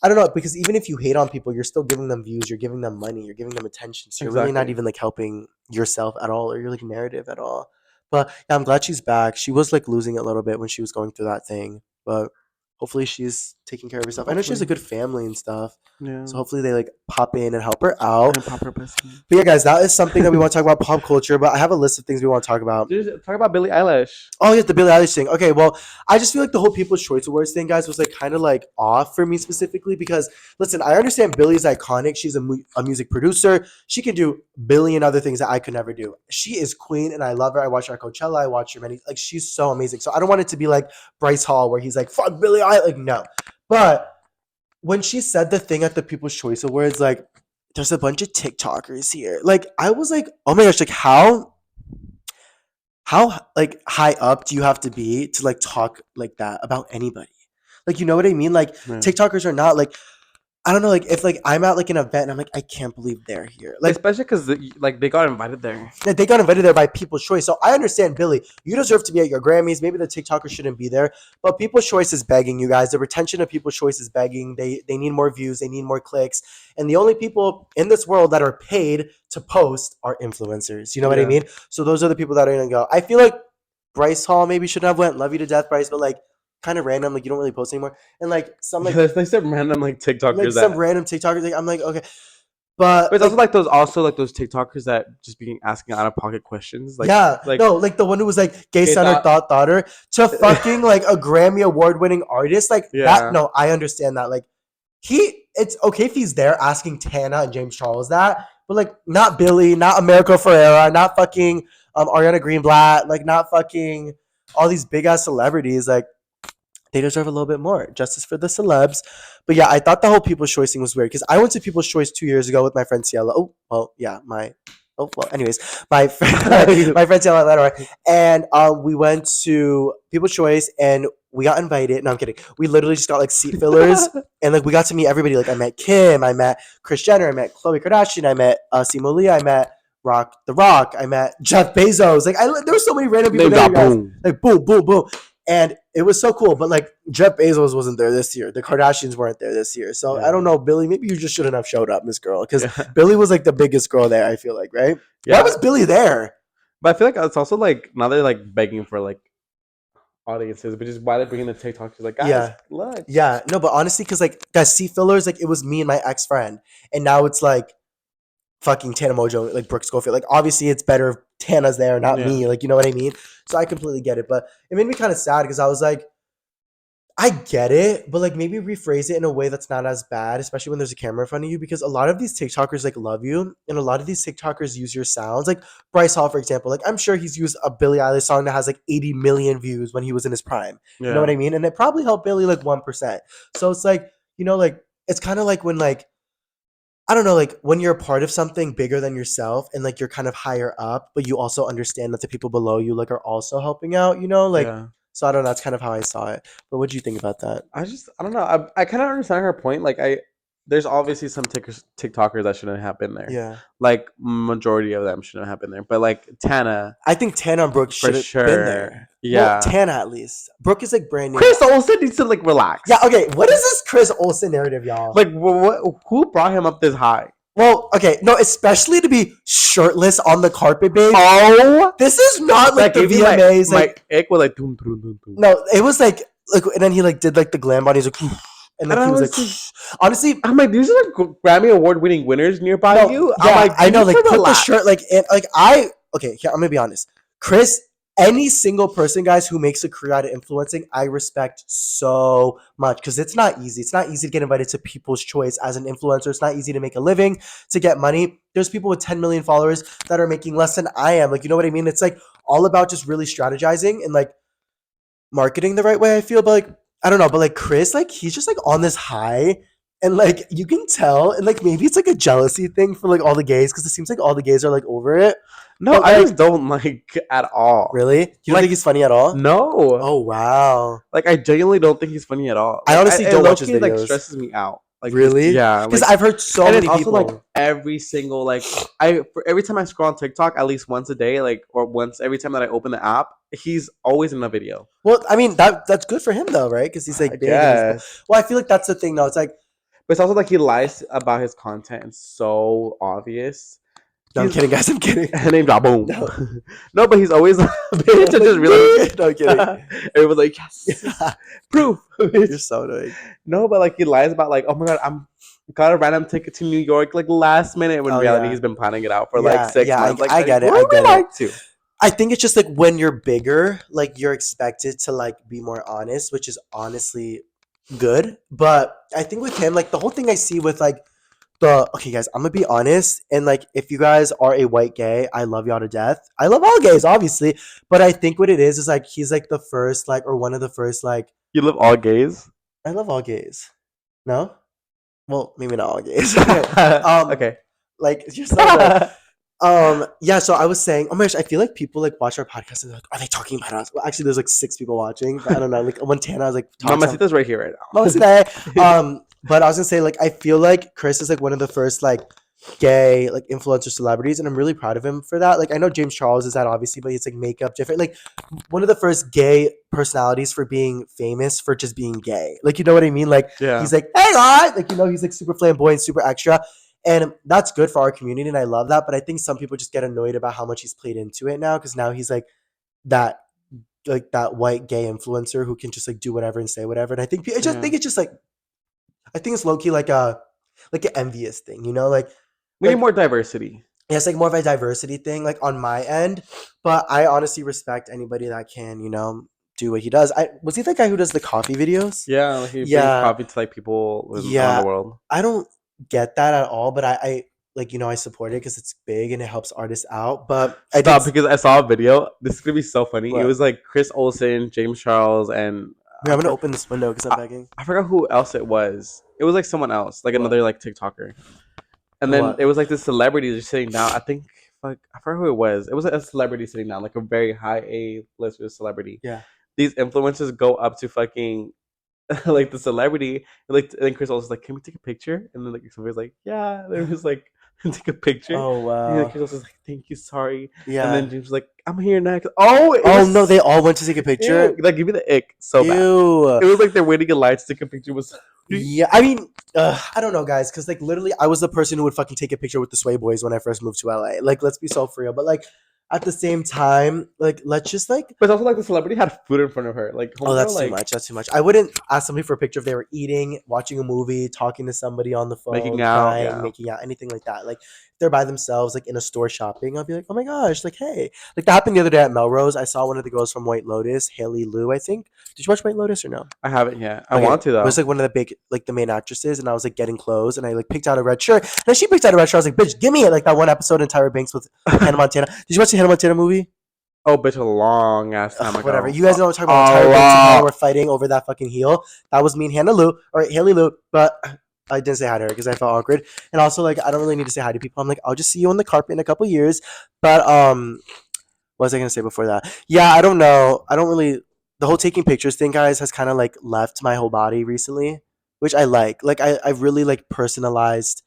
I don't know because even if you hate on people, you're still giving them views, you're giving them money, you're giving them attention. So you're really not Exactly. even like helping yourself at all or your like narrative at all. But yeah, I'm glad she's back. She was like losing it a little bit when she was going through that thing, but hopefully she's taking care of herself. I know she has a Hopefully. good family and stuff, Yeah. so hopefully they like pop in and help her out. And pop her pussy. But yeah, guys, that is something that we want to talk about pop culture. But I have a list of things we want to talk about. Dude, talk about Billie Eilish. Oh yeah, the Billie Eilish thing. Okay, well, I just feel like the whole People's Choice Awards thing, guys, was like kind of like off for me specifically because listen, I understand Billie's iconic. She's a music producer. She can do billion other things that I could never do. She is queen, and I love her. I watch her at Coachella. I watch her many. Like she's so amazing. So I don't want it to be like Bryce Hall where he's like fuck Billie Eilish. Like no, but when she said the thing at the People's Choice Awards, like there's a bunch of TikTokers here. Like I was like, oh my gosh, like how like high up do you have to be to like talk like that about anybody? Like you know what I mean? Like Yeah. TikTokers are not like I don't know like if like I'm at like an event and I'm like I can't believe they're here. Like Especially because like they got invited there. they got invited there by People's Choice. So I understand, Billy, you deserve to be at your Grammys. Maybe the TikTokers shouldn't be there, but People's Choice is begging you guys. The retention of People's Choice is begging. They need more views. They need more clicks. And the only people in this world that are paid to post are influencers. You know what I Yeah. mean? So those are the people that are gonna go. I feel like Bryce Hall maybe shouldn't have went. Love you to death, Bryce, but like kind of random. Like you don't really post anymore. And like some Yeah, there's like some random like like TikTokers some that. random TikTokers. Like I'm like okay, but But it's like also like those TikTokers that just being asking out of pocket questions. yeah, Like no, like the one who was like gay they son or thought. thought daughter to fucking like a Grammy award winning artist like that. Yeah. No, I understand that. Like it's okay if he's there asking Tana and James Charles that, but like not Billy, not America Ferrera, not fucking Ariana Greenblatt, like not fucking all these big ass celebrities. Like they deserve a little bit more justice for the celebs. But yeah, I thought the whole People's Choice thing was weird because I went to People's Choice 2 years ago with my friend Ciela. Oh, well, yeah, my oh well. Anyways, my friend, my friend Ciela Atlanta, and we went to People's Choice and we got invited. No, I'm kidding. We literally just got like seat fillers and like we got to meet everybody. Like I met Kim, I met Kris Jenner, I met Khloe Kardashian, I met Simo Lee, I met Rock, I met Jeff Bezos. Like there were so many random people Name there, you got guys. boom. Like boom, boom, boom. And it was so cool, but like Jeff Bezos wasn't there this year. The Kardashians weren't there this year. So I Yeah. don't know, Billy. Maybe you just shouldn't have showed up, Miss Girl, because Yeah. Billy was like the biggest girl there. I feel like, right? Why Yeah. was Billy there? But I feel like it's also like now they're like begging for like audiences, which is why they're bringing the TikToks. Like, guys, Yeah, look. yeah. No, but honestly, because like guys, seat fillers, like it was me and my ex friend, and now it's like fucking Tana Mojo, like Brooke Schofield. Like obviously, it's better if Tana's there, not Yeah. me. Like you know what I mean? So I completely get it, but it made me kind of sad because I was like. I get it, but like maybe rephrase it in a way that's not as bad, especially when there's a camera in front of you, because a lot of these TikTokers like love you, and a lot of these TikTokers use your sounds. Like Bryce Hall, for example, like I'm sure he's used a Billie Eilish song that has like 80 million views when he was in his prime. You know what Yeah. I mean? And it probably helped Billie like 1%. So it's like, like it's kind of like when like I don't know, like when you're a part of something bigger than yourself and like you're kind of higher up, but you also understand that the people below you like are also helping out, you know? Like Yeah. so I don't know, that's kind of how I saw it. But what do you think about that? I don't know. I kind of understand her point. Like there's obviously some TikTokers that shouldn't have been there. Yeah. Like majority of them shouldn't have been there. But like Tana, I think Tana and Brooke for should have been sure. there. Well, Yeah. Tana at least. Brooke is like brand new. Chris Olsen needs to like Yeah, relax. okay. What is this Chris Olsen narrative, y'all? Like who brought him up this high? Well, okay, no, especially to be shirtless on the carpet, babe. Oh, This is not like that the gave me my VMAs. my Like, ick was like doom doom doom doom. no, it was like, and then he like did like the glam body. He's like, and And like I he was was like, like, honestly, I'm like, these are like Grammy award winning winners nearby no, you. I'm yeah, like, I you know. need to Like, put the shirt relax. like in. Like, okay, here, I'm gonna be honest. Chris, any single person, guys, who makes a career out of influencing, I respect so much because it's not easy. It's not easy to get invited to People's Choice as an influencer. It's not easy to make a living, to get money. There's people with 10 million followers that are making less than I am. Like, you know what I mean? It's like all about just really strategizing and like marketing the right way, I feel. But like, I don't know, but like Chris, like he's just like on this high. And like you can tell, and like maybe it's like a jealousy thing for like all the gays, because it seems like all the gays are like over it. No, But I like, just don't like at all. really? You don't think Like, he's funny at all? no. Oh wow. Like, I genuinely don't think he's funny at all. I Like, honestly it don't low watch his key like videos. stresses me out. Like his Really? yeah, Because like I've heard so and it's many also like people. every single like for every time I scroll on TikTok at least once a day, like or once every time that I open the app, he's always in a video. Well, I mean that's good for him though, right? Because he's I like big and he's. guess. Well, I feel like that's the thing though. It's like, But it's also like he lies about his content. It's so obvious. no, I'm He's kidding, guys. I'm kidding. name drop boom. No, No, but he's always bitch. I just realized. no, I'm kidding. Everyone's like, yes, proof. You're so annoying. No, but like he lies about like, oh my god, I'm got a random ticket to New York like last minute. When in Oh reality, yeah, he's been planning it out for like yeah, 6 months. Like, I get it. who I are we get it. lying to? I think it's just like when you're bigger, like you're expected to like be more honest, which is honestly good. But I think with him, like the whole thing I see with like the okay guys, I'm gonna be honest, and like if you guys are a white gay, I love y'all to death. I love all gays, obviously, but I think what it is like he's like the first like or one of the first like You love all gays. I love all gays. No, well maybe not all gays. um, Okay. like you're so annoying. Yeah, so I was saying, oh my gosh, I feel like people like watch our podcast and they're like, are they talking about us? Well, actually, there's like 6 people watching, but I don't know. Like one Tana was like talking some Mamacita's right here right most now. today. But I was gonna say, like, I feel like Chris is like one of the first like gay like influencer celebrities, and I'm really proud of him for that. Like, I know James Charles is that obviously, but he's like makeup different. Like, one of the first gay personalities for being famous for just being gay. Like, you know what I mean? Like, Yeah. he's like, hey, guys, like, you know, he's like super flamboyant, super extra. And that's good for our community, and I love that. But I think some people just get annoyed about how much he's played into it now, because now he's that like that white gay influencer who can just like do whatever and say whatever. And I just Yeah. think it's just like I think it's low key like an envious thing, you know? We need Like more diversity. yeah, it's like more of a diversity thing, like on my end. But I honestly respect anybody that can, you know, do what he does. I was he the guy who does the coffee videos? Yeah, like he brings Yeah, coffee to like people around the yeah. world. I don't get that at all, but I like you know I support it because it's big and it helps artists out. But I did Stop, because I saw a video. This is gonna be so funny. It what? was like Chris Olsen, James Charles, and Here, I'm gonna open this window because I'm I, begging. I forgot who else it was. It was like someone else, like What? another like TikToker. And then What? it was like this celebrity just sitting down. I think like I forgot who it was. It was a celebrity sitting down, like a very high A list celebrity. Yeah. These influencers go up to fucking like the celebrity, and then Chris Olsen's like, "Can we take a picture?" And then like somebody's like, "Yeah." They're just like, "Take a picture." Oh And then wow. Chris Olsen's like, "Thank you, sorry." And Yeah. then James was like, "I'm here next." Oh, it Oh was no, they all went to take a picture. ew. Like, give me the ick so bad. Ew. It was like they're waiting in line to take a picture with. Yeah, I mean, I don't know, guys, because like literally, I was the person who would fucking take a picture with the Sway Boys when I first moved to LA. Like, let's be so for real. But like, at the same time, like, let's just like, But it's also like the celebrity had food in front of her. Like oh, homegirl, that's too like much. That's too much. I wouldn't ask somebody for a picture if they were eating, watching a movie, talking to somebody on the making phone, out. crying, Yeah, making out, anything like that. Like, if they're by themselves, like in a store shopping, I'll be like, oh my gosh, like, hey, like that happened the other day at Melrose. I saw one of the girls from White Lotus, Haley Lou, I think. Did you watch White Lotus or no? I haven't yet. I Okay, want to it was though. like one of the big, like the main actresses, and I was like getting clothes, and I like picked out a red shirt. And then she picked out a red shirt. I was like, "Bitch, give me it!" Like that one episode in Tyra Banks with Hannah Montana. Did you watch the Hannah Montana movie? Oh, bitch, a long ass time Ugh, ago. whatever. You guys know what I'm talking about. A When Tyra Banks and Hannah lot. were fighting over that fucking heel. That was me and Hannah Lou or Haley Lou. But I didn't say hi to her because I felt awkward. And also, like, I don't really need to say hi to people. I'm like, I'll just see you on the carpet in a couple years. But what was I gonna say before that? Yeah, I don't know. I don't really. The whole taking pictures thing, guys, has kind of like left my whole body recently, which I like. Like, I've really like personalized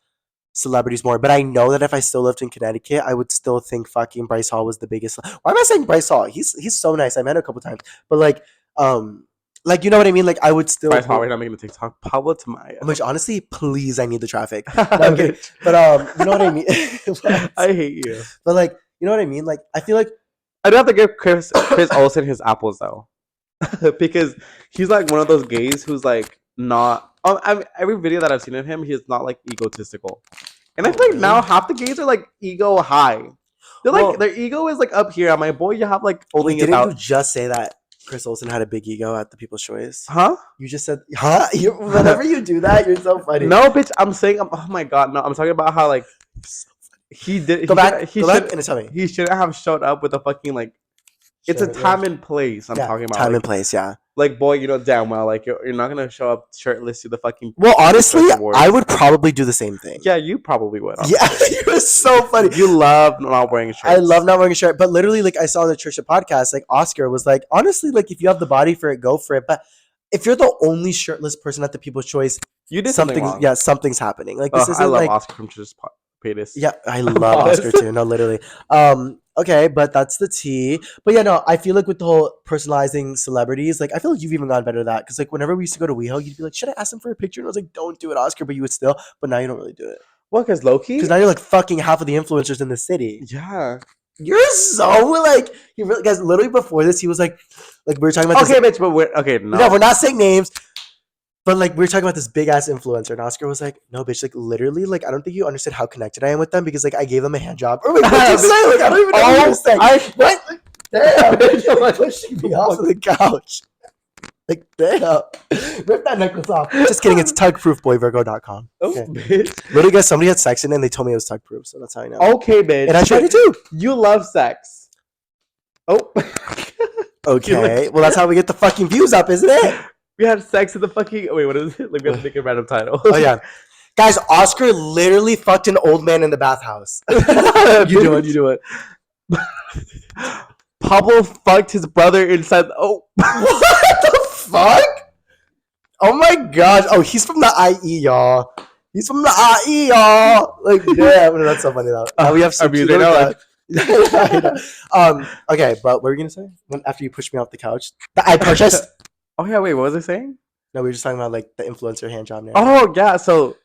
celebrities more. But I know that if I still lived in Connecticut, I would still think fucking Bryce Hall was the biggest. Why am I saying Bryce Hall? He's so nice. I met him a couple times, but um, like you know what I mean. Like I would still Bryce Hall, think. we're not making a TikTok. Pablo Tamayo. Which honestly, please, I need the traffic. No, I'm kidding. But you know what I mean. I hate you. But like, you know what I mean. Like, I feel like I'd have to give Chris Olsen his apples though, because he's like one of those gays who's like not. Every video that I've seen of him, he's not like egotistical, and I feel like really? now half the gays are like ego high. They're Well- like their ego is like up here. I'm like, boy, you have like only Wait, didn't you about, just say that Chris Olsen had a big ego at the People's Choice? huh? You just said, huh? Whenever you do that, you're so funny. No, bitch. I'm saying, oh my god, no. I'm talking about how like he did. Go he back. He Go back should. and tell me. He shouldn't have showed up with a fucking like. It's a Sure, time yeah. and place. I'm Yeah, talking about time like, and place. Yeah. like boy, you know damn well like you're not gonna show up shirtless to the fucking. Well, honestly, Choice Awards. I would probably do the same thing. Yeah, you probably would. Yeah, you're so funny. You love not wearing shirts. I love not wearing a shirt, but literally, like I saw on the Trisha podcast, like Oscar was like, honestly, like if you have the body for it, go for it. But if you're the only shirtless person at the People's Choice, You did something something's wrong. yeah, something's happening. Like this I isn't love like Oscar from Just Patis. yeah, I love Oscar too. No, literally. Okay, but that's the tea. But yeah, no, I feel like with the whole personalizing celebrities, like I feel like you've even gotten better at that. Because like whenever we used to go to WeHo, you'd be like, should I ask him for a picture? And I was like, don't do it, Oscar. But you would still. But now you don't really do it. What? Because Loki. Because now you're like fucking half of the influencers in the city. Yeah. You're so like he really guys. Literally before this, he was like we were talking about Okay, this. bitch, but we're okay. No, No, we're not saying names. But like we were talking about this big ass influencer, and Oscar was like, "No, bitch, like literally, like I don't think you understood how connected I am with them because like I gave them a hand job." Or wait, what did you say? Like I don't even know what you were saying. What? Damn, bitch, you're like pushing me off of the couch. Like damn, rip that necklace off. Just kidding. It's tugproofboyvirgo.com. Oh, Okay. bitch. Literally, guys, somebody had sex in it and they told me it was tugproof, so that's how I know. Okay, bitch. And I tried it too. You love sex. Oh. Okay, well that's how we get the fucking views up, isn't it? We had sex in the fucking. Wait, what is it? Like we have to make a random title. Oh yeah, guys, Oscar literally fucked an old man in the bathhouse. You do it. Pablo fucked his brother inside. Oh, What the fuck? Oh my gosh! Oh, he's from the IE, y'all. He's from the IE, y'all. Like, damn, that's so funny though. Now we have some abuse cute right little okay, but what were you gonna say? After you pushed me off the couch, that I purchased. Oh yeah, wait, what was I saying? No, we were just talking about like the influencer hand job now. Oh yeah, so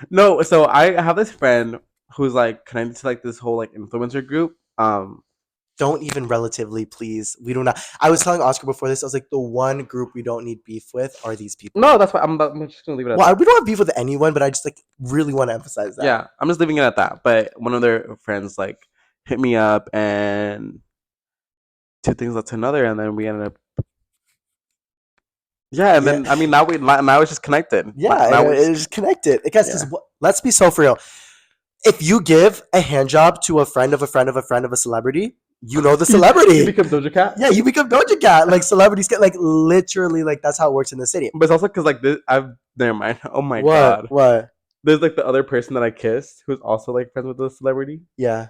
no, so I have this friend who's like connected to like this whole like influencer group. Don't even relatively, please. We do not. I was telling Oscar before this. I was like, the one group we don't need beef with are these people. No, that's why I'm just gonna leave it at Well, that. we don't have beef with anyone, but I just like really want to emphasize that. Yeah, I'm just leaving it at that. But one of their friends like hit me up and two things led to another, and then we ended up. Yeah, and then I mean now it's just connected. Yeah, now it's connected. Guys, Yeah. 'cause let's be so for real. If you give a hand job to a friend of a friend of a friend of a celebrity, you know the celebrity. you become Doja Cat. Yeah, you become Doja Cat. Like celebrities get like literally like that's how it works in the city. But it's also because like this, I've never mind. Oh my What? god, What? there's like the other person that I kissed who's also like friends with the celebrity. Yeah.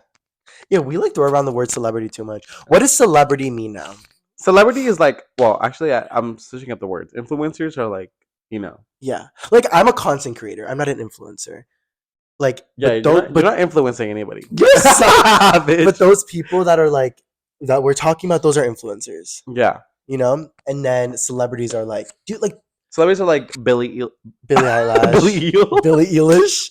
Yeah, we like throw around the word celebrity too much. What does celebrity mean now? Celebrity is like, well, actually, I'm switching up the words. Influencers are like, you know, Yeah. Like I'm a content creator. I'm not an influencer. Like yeah, but you're not influencing anybody. yes, Bitch. but those people that are like that we're talking about, those are influencers. Yeah, You know? And then celebrities are like, dude, like celebrities are like Billy Eyelash, Billy Eel. Billie Eilish,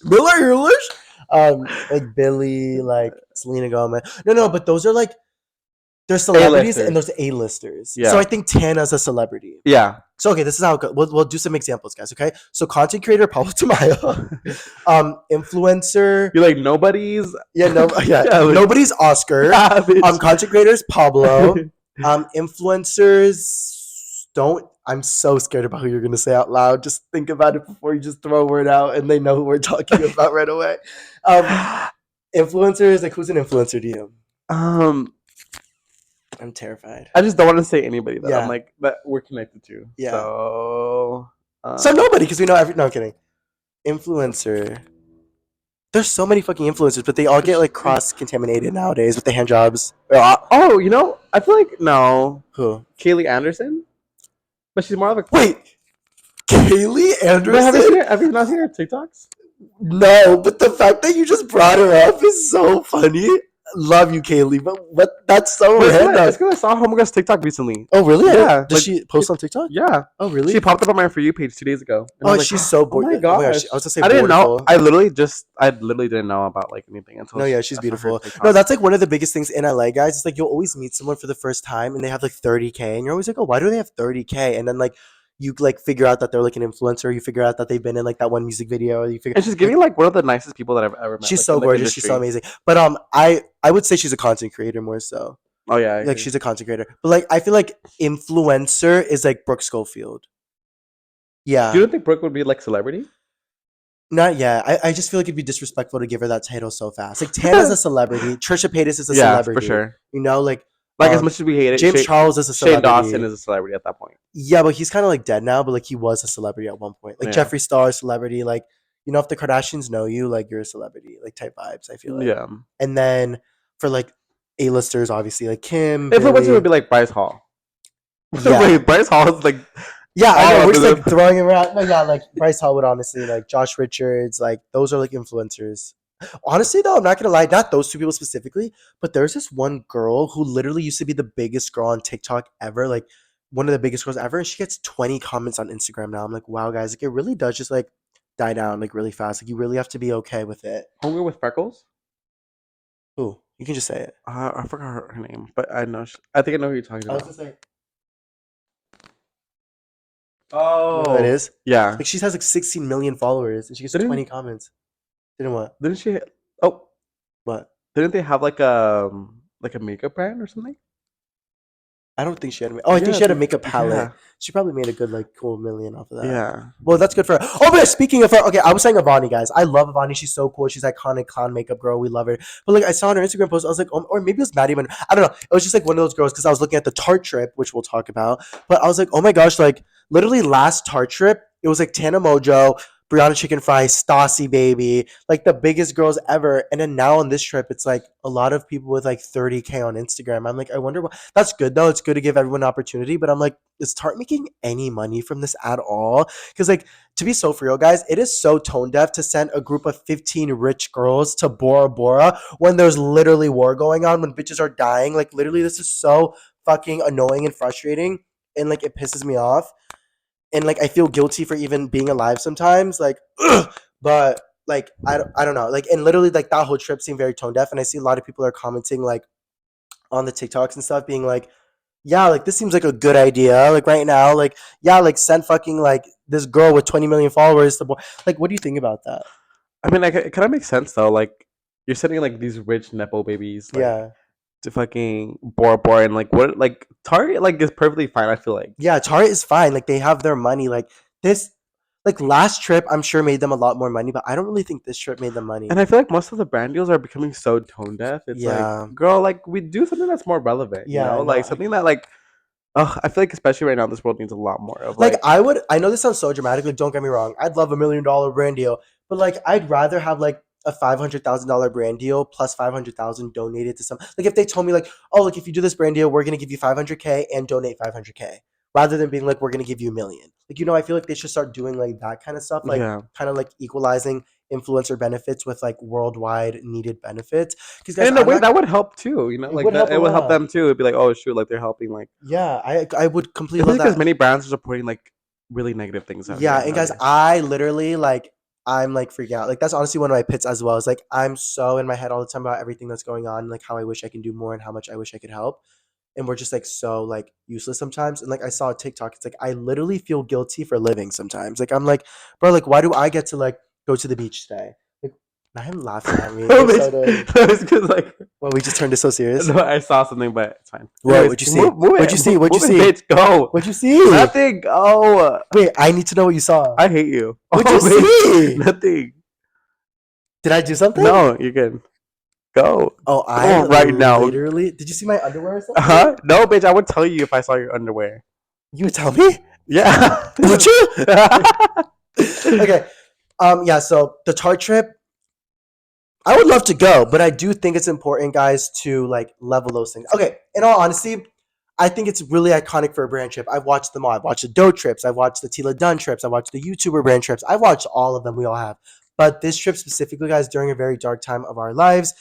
like Billy, like Selena Gomez. No, but those are like they're celebrities and those A-listers. Yeah. So I think Tana's a celebrity. Yeah, So okay, this is how it goes. We'll do some examples, guys. Okay, so content creator Pablo Tamayo, influencer, you're like nobody's. yeah, Yeah, like- nobody's Oscar. Yeah, bitch. Content creators Pablo, influencers don't. I'm so scared about who you're gonna say out loud. Just think about it before you just throw a word out, and they know who we're talking about right away. Influencers, like who's an influencer to you? I'm terrified. I just don't want to say anybody that I'm Yeah. like that we're connected to. Yeah. So, So nobody, because we know every. No, I'm kidding. Influencer. There's so many fucking influencers, but they all get like cross contaminated nowadays with the hand jobs. Oh, you know, I feel like no, Who? Kaylee Anderson, but she's more of a. Wait, Kaylee But have you Anderson? seen her? Have you not seen her TikToks? No, but the fact that you just brought her up is so funny. Love you, Kaylee, but what? That's so But random. it's because I saw Homegirl's TikTok recently. Oh, really? Yeah, Does like, she post on TikTok? Yeah, Oh, really? she popped up on my For You page 2 days ago. And I Oh, was like, she's so oh bored. my Oh my gosh! gosh, I was gonna say I didn't know. beautiful. I literally didn't know about like anything until No, yeah, she's I saw her beautiful. TikTok. No, that's like one of the biggest things in LA, guys. It's like you'll always meet someone for the first time and they have like 30K, and you're always like, oh, why do they have 30K? And then like you like figure out that they're like an influencer. You figure out that they've been in like that one music video. You figure And she's giving like one of the nicest people that I've ever met. she's like, so in the gorgeous. She's so industry. amazing. But I would say she's a content creator more so. Oh yeah, I Like agree. she's a content creator. But like I feel like influencer is like Brooke Schofield. Yeah. You don't think Brooke would be like celebrity? Not yet. I just feel like it'd be disrespectful to give her that title so fast. Like Tana's a celebrity. Trisha Paytas is a Yeah, celebrity. for sure. You know, like Like as much as we hate it, James Charles is a Shane celebrity. Dawson is a celebrity at that point. Yeah, but he's kind of like dead now. But like he was a celebrity at one point. Like Yeah. Jeffree Star, celebrity. Like you know, if the Kardashians know you, like you're a celebrity. Like type vibes. I feel like. Yeah. And then for like A-listers, obviously like Kim. Influencer Billie. would be like Bryce Hall. Yeah. Wait, Bryce Hall is like. Yeah, I know. all We're just over like the- throwing him around. No, yeah, like Bryce Hall would honestly, like Josh Richards, like those are like influencers. Honestly, though, I'm not gonna lie, not those two people specifically, but there's this one girl who literally used to be the biggest girl on TikTok ever, like one of the biggest girls ever, and she gets 20 comments on Instagram now. I'm like, wow, guys, like it really does just like die down like really fast. Like you really have to be okay with it. Homegirl with freckles. Ooh, you can just say it. I forgot her name, but I know. I think I know who you're talking I was about. gonna say. Oh, You know who that is? Yeah. Like she has like 16 million followers, and she gets 20 comments. Didn't what? Didn't she? Oh, What? didn't they have like a makeup brand or something? I don't think she had. Oh, I think Yeah, she had a makeup palette. Yeah. She probably made a good like cool million off of that. Yeah. Well, that's good for her. Oh, but speaking of her, okay, I was saying Avani, guys. I love Avani. She's so cool. She's iconic clown makeup girl. We love her. But like, I saw on her Instagram post, I was like, oh, or maybe it was Maddie. I don't know. It was just like one of those girls because I was looking at the Tarte trip, which we'll talk about. But I was like, oh my gosh, like literally last Tarte trip, it was like Tana Mojo, Brianna Chicken Fry, Stassi Baby, like the biggest girls ever. And then now on this trip, it's like a lot of people with like 30K on Instagram. I'm like, I wonder what. That's good though. It's good to give everyone an opportunity. But I'm like, is Tarte making any money from this at all? Because like, to be so for real, guys, it is so tone deaf to send a group of 15 rich girls to Bora Bora when there's literally war going on, when bitches are dying. Like literally, this is so fucking annoying and frustrating. And like, it pisses me off. And like I feel guilty for even being alive sometimes, like, but like I don't know, like, and literally like that whole trip seemed very tone deaf, and I see a lot of people are commenting like on the TikToks and stuff, being like, yeah, like this seems like a good idea, like right now, like yeah, like send fucking like this girl with 20 million followers to like, what do you think about that? I mean, like, it kind of makes sense though. Like, you're sending like these rich nepo babies, like, Yeah, to fucking Bora Bora, and like what, like Target, like is perfectly fine. I feel like. yeah, Target is fine, like they have their money, like this. Like last trip, I'm sure made them a lot more money, but I don't really think this trip made them money. And I feel like most of the brand deals are becoming so tone deaf. It's Yeah. like, girl, like we do something that's more relevant. Yeah, You know, no, like something that like, I feel like especially right now, this world needs a lot more of like I know this sounds so dramatic, like don't get me wrong, I'd love $1 million brand deal, but like I'd rather have like a $500,000 brand deal plus 500,000 donated to some, like if they told me like, oh, like if you do this brand deal, we're gonna give you 500K and donate 500K, rather than being like, we're gonna give you 1 million. Like, you know, I feel like they should start doing like that kind of stuff, like Yeah. kind of like equalizing influencer benefits with like worldwide needed benefits. Because And in a way, that would help too. You know, like would help it a would help lot. them too. It'd be like, oh shoot, like they're helping. Like, yeah, I would completely especially love because that. many brands are supporting like really negative things. Out Yeah, here and guys, nowadays. I literally like I'm like freaking out. Like that's honestly one of my pits as well. Is like I'm so in my head all the time about everything that's going on, like how I wish I can do more and how much I wish I could help. And we're just like so like useless sometimes. And like I saw a TikTok, it's like I literally feel guilty for living sometimes. Like I'm like, bro, like why do I get to like go to the beach today? Like now him laughing at me. No, You're so annoying. it's because like, Well, we just turned it so serious. no, I saw something, but it's fine. What? Anyways, What'd you see? Move What'd it, you see? What'd you move see? it, Bitch, go. What'd you see? Nothing. Go. Wait, I need to know what you saw. I hate you. What'd you bitch. see? Nothing. Did I do something? No, you're good. Go. Oh, Go I'm right now. literally. Did you see my underwear or something? Huh? No, bitch. I would tell you if I saw your underwear. You would tell me? Yeah. Would you? Okay. Yeah. So the Tart trip, I would love to go, but I do think it's important, guys, to like level those things. Okay, in all honesty, I think it's really iconic for a brand trip. I've watched them all. I've watched the Doe trips. I've watched the Tila Dunn trips. I've watched the YouTuber brand trips. I've watched all of them. We all have. But this trip specifically, guys, during a very dark time of our lives,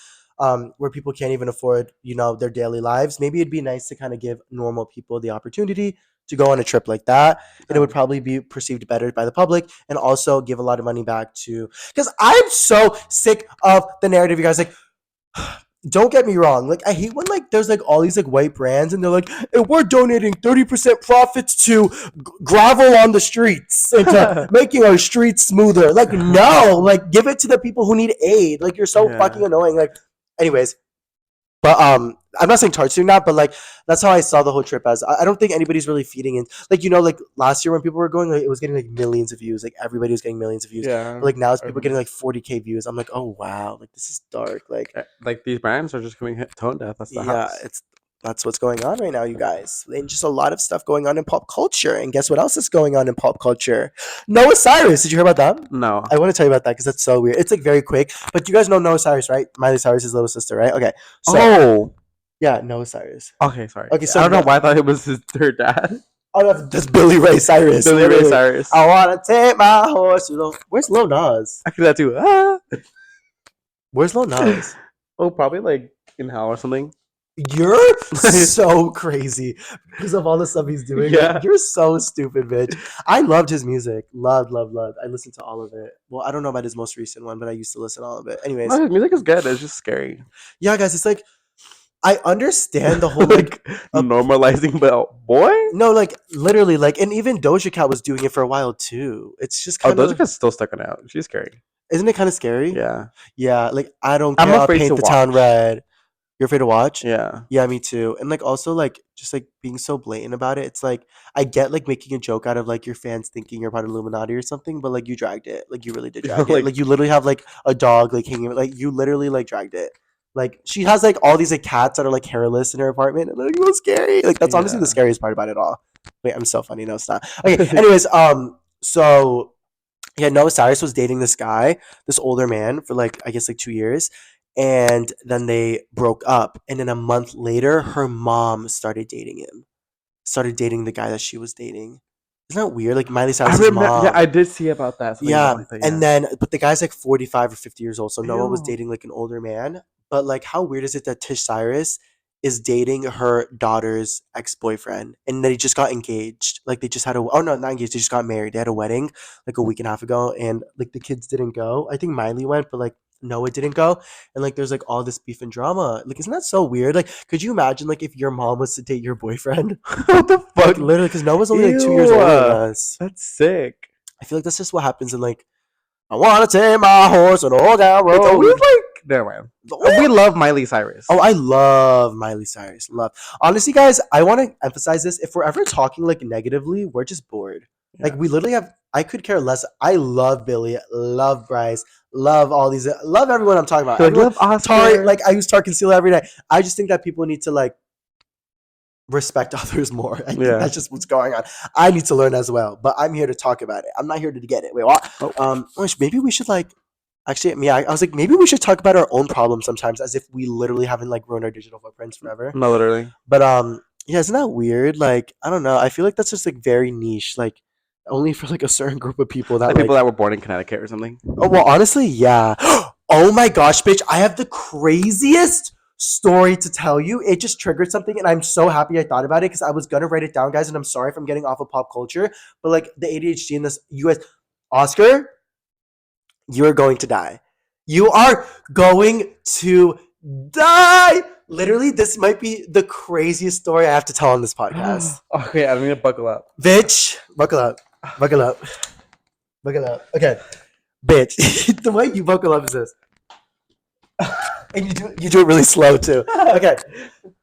where people can't even afford, their daily lives, maybe it'd be nice to kind of give normal people the opportunity to go on a trip like that, and it would probably be perceived better by the public, and also give a lot of money back to. Because I'm so sick of the narrative, you guys. Like, don't get me wrong. Like, I hate when like there's like all these like white brands and they're like, "And we're donating 30% profits to gravel on the streets and to making our streets smoother." Like, no, like give it to the people who need aid. Like, you're so Yeah. fucking annoying. Like, anyways, but I'm not saying Tart's doing that, but like that's how I saw the whole trip as. I don't think anybody's really feeding in. Like, like last year when people were going, like it was getting like millions of views. Like everybody was getting millions of views. Yeah. But like now it's I people getting remember. like 40K views. I'm like, oh wow, like this is dark. Like, Like these brands are just coming tone deaf. That's the yeah, house. that's what's going on right now, you guys. And just a lot of stuff going on in pop culture. And guess what else is going on in pop culture? Noah Cyrus. Did you hear about that? No. I want to tell you about that because that's so weird. It's like very quick. But you guys know Noah Cyrus, right? Miley Cyrus's little sister, right? Okay. So Oh. yeah, Noah Cyrus. Okay. Sorry. Okay, so I don't know no, why I thought it was her dad. oh, that's Billy Ray Cyrus. Billy Ray Literally. Cyrus. I wanna take my horse. Where's Lil Nas? I could do that too. Ah. Where's Lil Nas? Oh, probably like in hell or something. You're so crazy because of all the stuff he's doing. Yeah. Like, you're so stupid, bitch. I loved his music. Loved, loved, loved. I listened to all of it. Well, I don't know about his most recent one, but I used to listen to all of it. Anyways, No, his music is good. It's just scary. yeah, guys, it's like I understand the whole like normalizing, but boy. no, like literally, like, and even Doja Cat was doing it for a while too. It's just Oh, kind Doja of, Cat's still stuck out. She's scary. isn't it kind of scary? Yeah. Yeah, like I don't I'm care. I'll afraid paint to the town watch. red. You're afraid to watch? Yeah. Yeah, me too. And like also like just like being so blatant about it. It's like I get like making a joke out of like your fans thinking you're part of Illuminati or something, but like you dragged it. Like you really did drag it. Like Like you literally have like a dog like hanging like you literally like dragged it. Like she has like all these like cats that are like hairless in her apartment and they're like, "Oh, scary." Like that's honestly the yeah. scariest part about it all. Wait, I'm so funny. No, it's not. Okay, anyways, so yeah, Noah Cyrus was dating this guy, this older man, for like I guess like 2 years, and then they broke up. And then a month later, her mom started dating him, started dating the guy that she was dating. Isn't that weird? Like Miley I Cyrus's remember. Yeah, mom. I did see about that. Something Yeah, about like that. and Yeah. then but the guy's like 45 or 50 years old, so Noah was Ew. dating like an older man. But like, how weird is it that Tish Cyrus is dating her daughter's ex-boyfriend, and they just got engaged? Like they just had a oh no, not engaged, they just got married. They had a wedding like a week and a half ago, and like the kids didn't go. I think Miley went, but like Noah didn't go, and like there's like all this beef and drama. Like, isn't that so weird? Like, could you imagine like if your mom was to date your boyfriend? What the Like fuck? literally, because Noah's only like 2 years Ew. older than us. That's sick. I feel like that's just what happens in like I wanna take my horse on the old down It's always road. like never mind. We love Miley Cyrus. Oh, I love Miley Cyrus. Love. Honestly, guys, I want to emphasize this. If we're ever talking like negatively, we're just bored. Like Yeah. we literally have. I could care less. I love Billy. Love Bryce. Love all these. Love everyone I'm talking about. Like, Everyone. love Oscar. Tar. Like I use Tar Concealer every day. I just think that people need to like respect others more. I think Yeah. that's just what's going on. I need to learn as well. But I'm here to talk about it. I'm not here to get it. Wait, what? Oh. Maybe we should like. Actually, yeah, I was like, maybe we should talk about our own problems sometimes, as if we literally haven't like ruined our digital footprints forever. No, literally. But yeah, isn't that weird? Like, I don't know. I feel like that's just like very niche, like only for like a certain group of people that Like people that were born in Connecticut or something. Oh well, honestly, yeah. Oh my gosh, bitch! I have the craziest story to tell you. It just triggered something, and I'm so happy I thought about it because I was gonna write it down, guys. And I'm sorry if I'm getting off of pop culture, but like the ADHD in this U.S. Oscar, you are going to die. You are going to die. Literally, this might be the craziest story I have to tell on this podcast. Okay, I need to buckle up. Bitch, buckle up. Buckle up. Buckle up. Okay. Bitch. The way you buckle up is this. And you do it really slow too. Okay.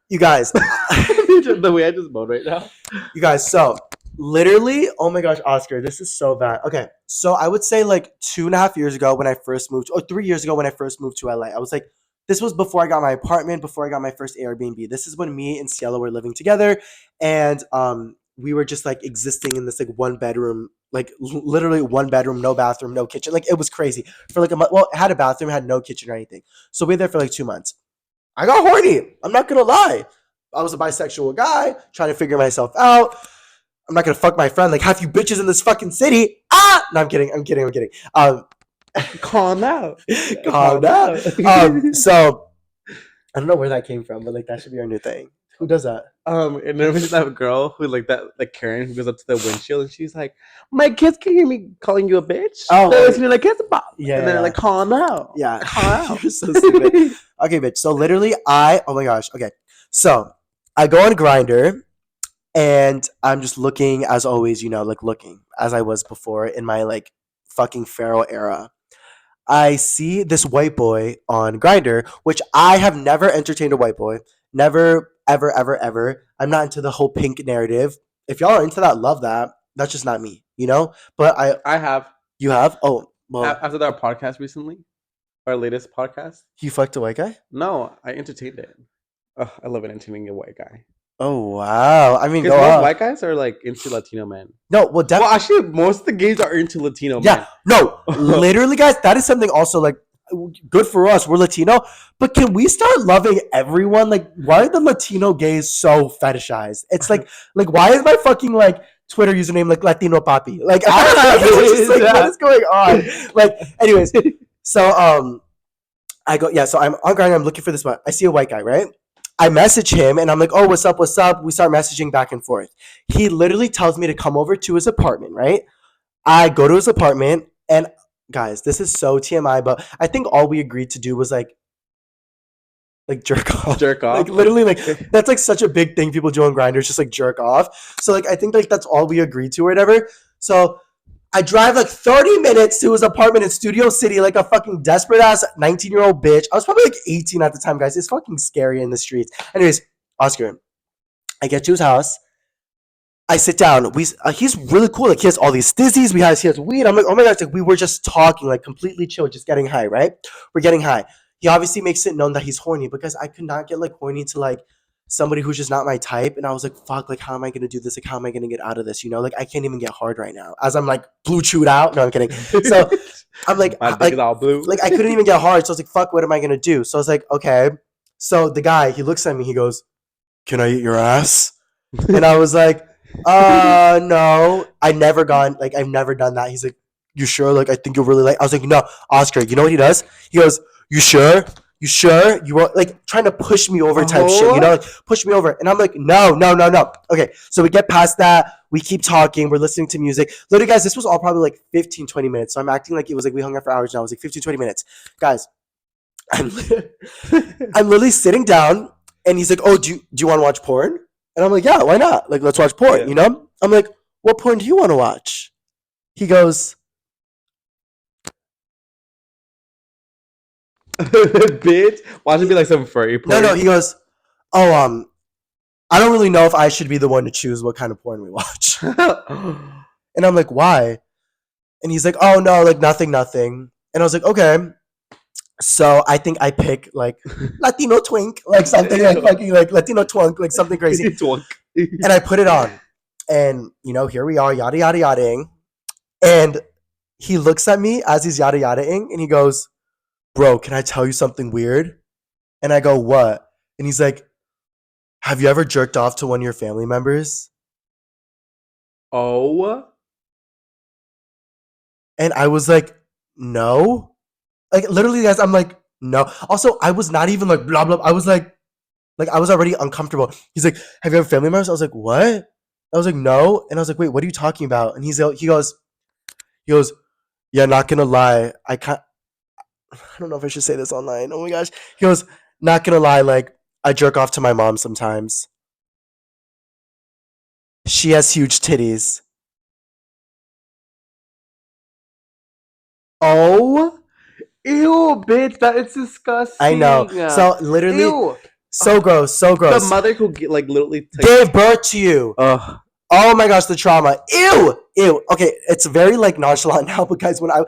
You guys. The way I just moan right now. You guys, so literally, oh my gosh, Oscar, this is so bad. Okay, so I would say like 2.5 years ago when I first moved, or 3 years ago when I first moved to LA, I was like this was before I got my apartment, before I got my first Airbnb. This is when me and Cielo were living together, and we were just like existing in this like one bedroom, like literally one bedroom, no bathroom, no kitchen. Like it was crazy for like a month. Well, it had a bathroom, had no kitchen or anything. So we were there for like 2 months. I got horny. I'm not gonna lie. I was a bisexual guy trying to figure myself out. I'm not gonna fuck my friend like half you bitches in this fucking city. Ah, no, I'm kidding. I'm kidding. I'm kidding. Calm out. Calm down. So I don't know where that came from, but like that should be our new thing. Who does that? And then we just have a girl who like that, like Karen, who goes up to the windshield and she's like, "My kids can hear me calling you a bitch. Oh, they're listening to kids about." Yeah, and they're yeah. like, "Calm out." Yeah, Calm out. you're so stupid. Okay, bitch. So literally, oh my gosh. Okay, so I go on Grinder, and I'm just looking as always, like looking as I was before in my like fucking feral era. I see this white boy on Grinder, which I have never entertained a white boy. Never, ever, ever, ever. I'm not into the whole pink narrative. If y'all are into that, love that. That's just not me, But I have you have? Oh, well, after our podcast recently, our latest podcast. you fucked a white guy? No, I entertained it. I love entertaining a white guy. Oh wow! I mean, Because go most on. white guys are like into Latino men. No, well, Well, definitely. actually, most of the gays are into Latino men. Yeah, no, literally, guys. That is something also like good for us. We're Latino, but can we start loving everyone? Like, why are the Latino gays so fetishized? It's like why is my fucking like Twitter username like Latino Papi? Like, it's just, like what is going on? Like, anyways, so I go, yeah. So I'm on Grindr. I'm looking for this one. I see a white guy, right? I message him and I'm like, oh, what's up? What's up? We start messaging back and forth. He literally tells me to come over to his apartment, right? I go to his apartment and guys, this is so TMI, but I think all we agreed to do was like jerk off. Jerk off. Like literally like that's like such a big thing people do on Grindr, just like jerk off. So like I think like that's all we agreed to or whatever. So I drive like 30 minutes to his apartment in Studio City like a fucking desperate ass 19-year-old bitch. I was probably like 18 at the time, guys. It's fucking scary in the streets. Anyways, Oscar, I get to his house. I sit down. He's really cool. Like he has all these stizzies. He has weed. I'm like, oh my gosh, like we were just talking, like completely chill, just getting high, right? We're getting high. He obviously makes it known that he's horny because I could not get like horny to like somebody who's just not my type. And I was like, fuck, like how am I gonna do this? Like how am I gonna get out of this? Like I can't even get hard right now. As I'm like blue chewed out. No, I'm kidding. So I'm like, my dick is all blue. Like I couldn't even get hard. So I was like, fuck, what am I gonna do? So I was like, okay. So the guy, he looks at me, he goes, can I eat your ass? And I was like, no. I've never done that. He's like, you sure? Like, I think you'll really like. I was like, no, Oscar. You know what he does? He goes, you sure? You sure? You want like trying to push me over type shit, like push me over. And I'm like, no. Okay, so we get past that. We keep talking. We're listening to music. Literally, guys, this was all probably like 15, 20 minutes. So I'm acting like it was like we hung out for hours now. It was like 15, 20 minutes. Guys, I'm literally sitting down and he's like, oh, do you want to watch porn? And I'm like, yeah, why not? Like, let's watch porn, I'm like, what porn do you want to watch? He goes, bitch, watch it be like some furry porn. No, he goes, oh, I don't really know if I should be the one to choose what kind of porn we watch. And I'm like, why? And he's like, oh, no, like nothing. And I was like, okay. So I think I pick like Latino twink, like something like fucking like Latino twunk, like something crazy. And I put it on. And, here we are, yada, yada, yada-ing. And he looks at me as he's yada, yada-ing, and he goes, bro, can I tell you something weird? And I go, what? And he's like, have you ever jerked off to one of your family members? Oh. And I was like, no. Like, literally, guys, I'm like, no. Also, I was not even like, blah, blah. I was like I was already uncomfortable. He's like, have you ever family members? I was like, what? I was like, no. And I was like, wait, what are you talking about? And he goes, yeah, not gonna lie. I don't know if I should say this online. Oh my gosh. He goes, not gonna lie, like, I jerk off to my mom sometimes. She has huge titties. Oh. Ew, bitch, that is disgusting. I know. So literally, ew. So gross, so gross. The mother who like literally gave birth to you. Oh my gosh, the trauma. Ew. ew. Okay, it's very like nonchalant now, but guys, when I've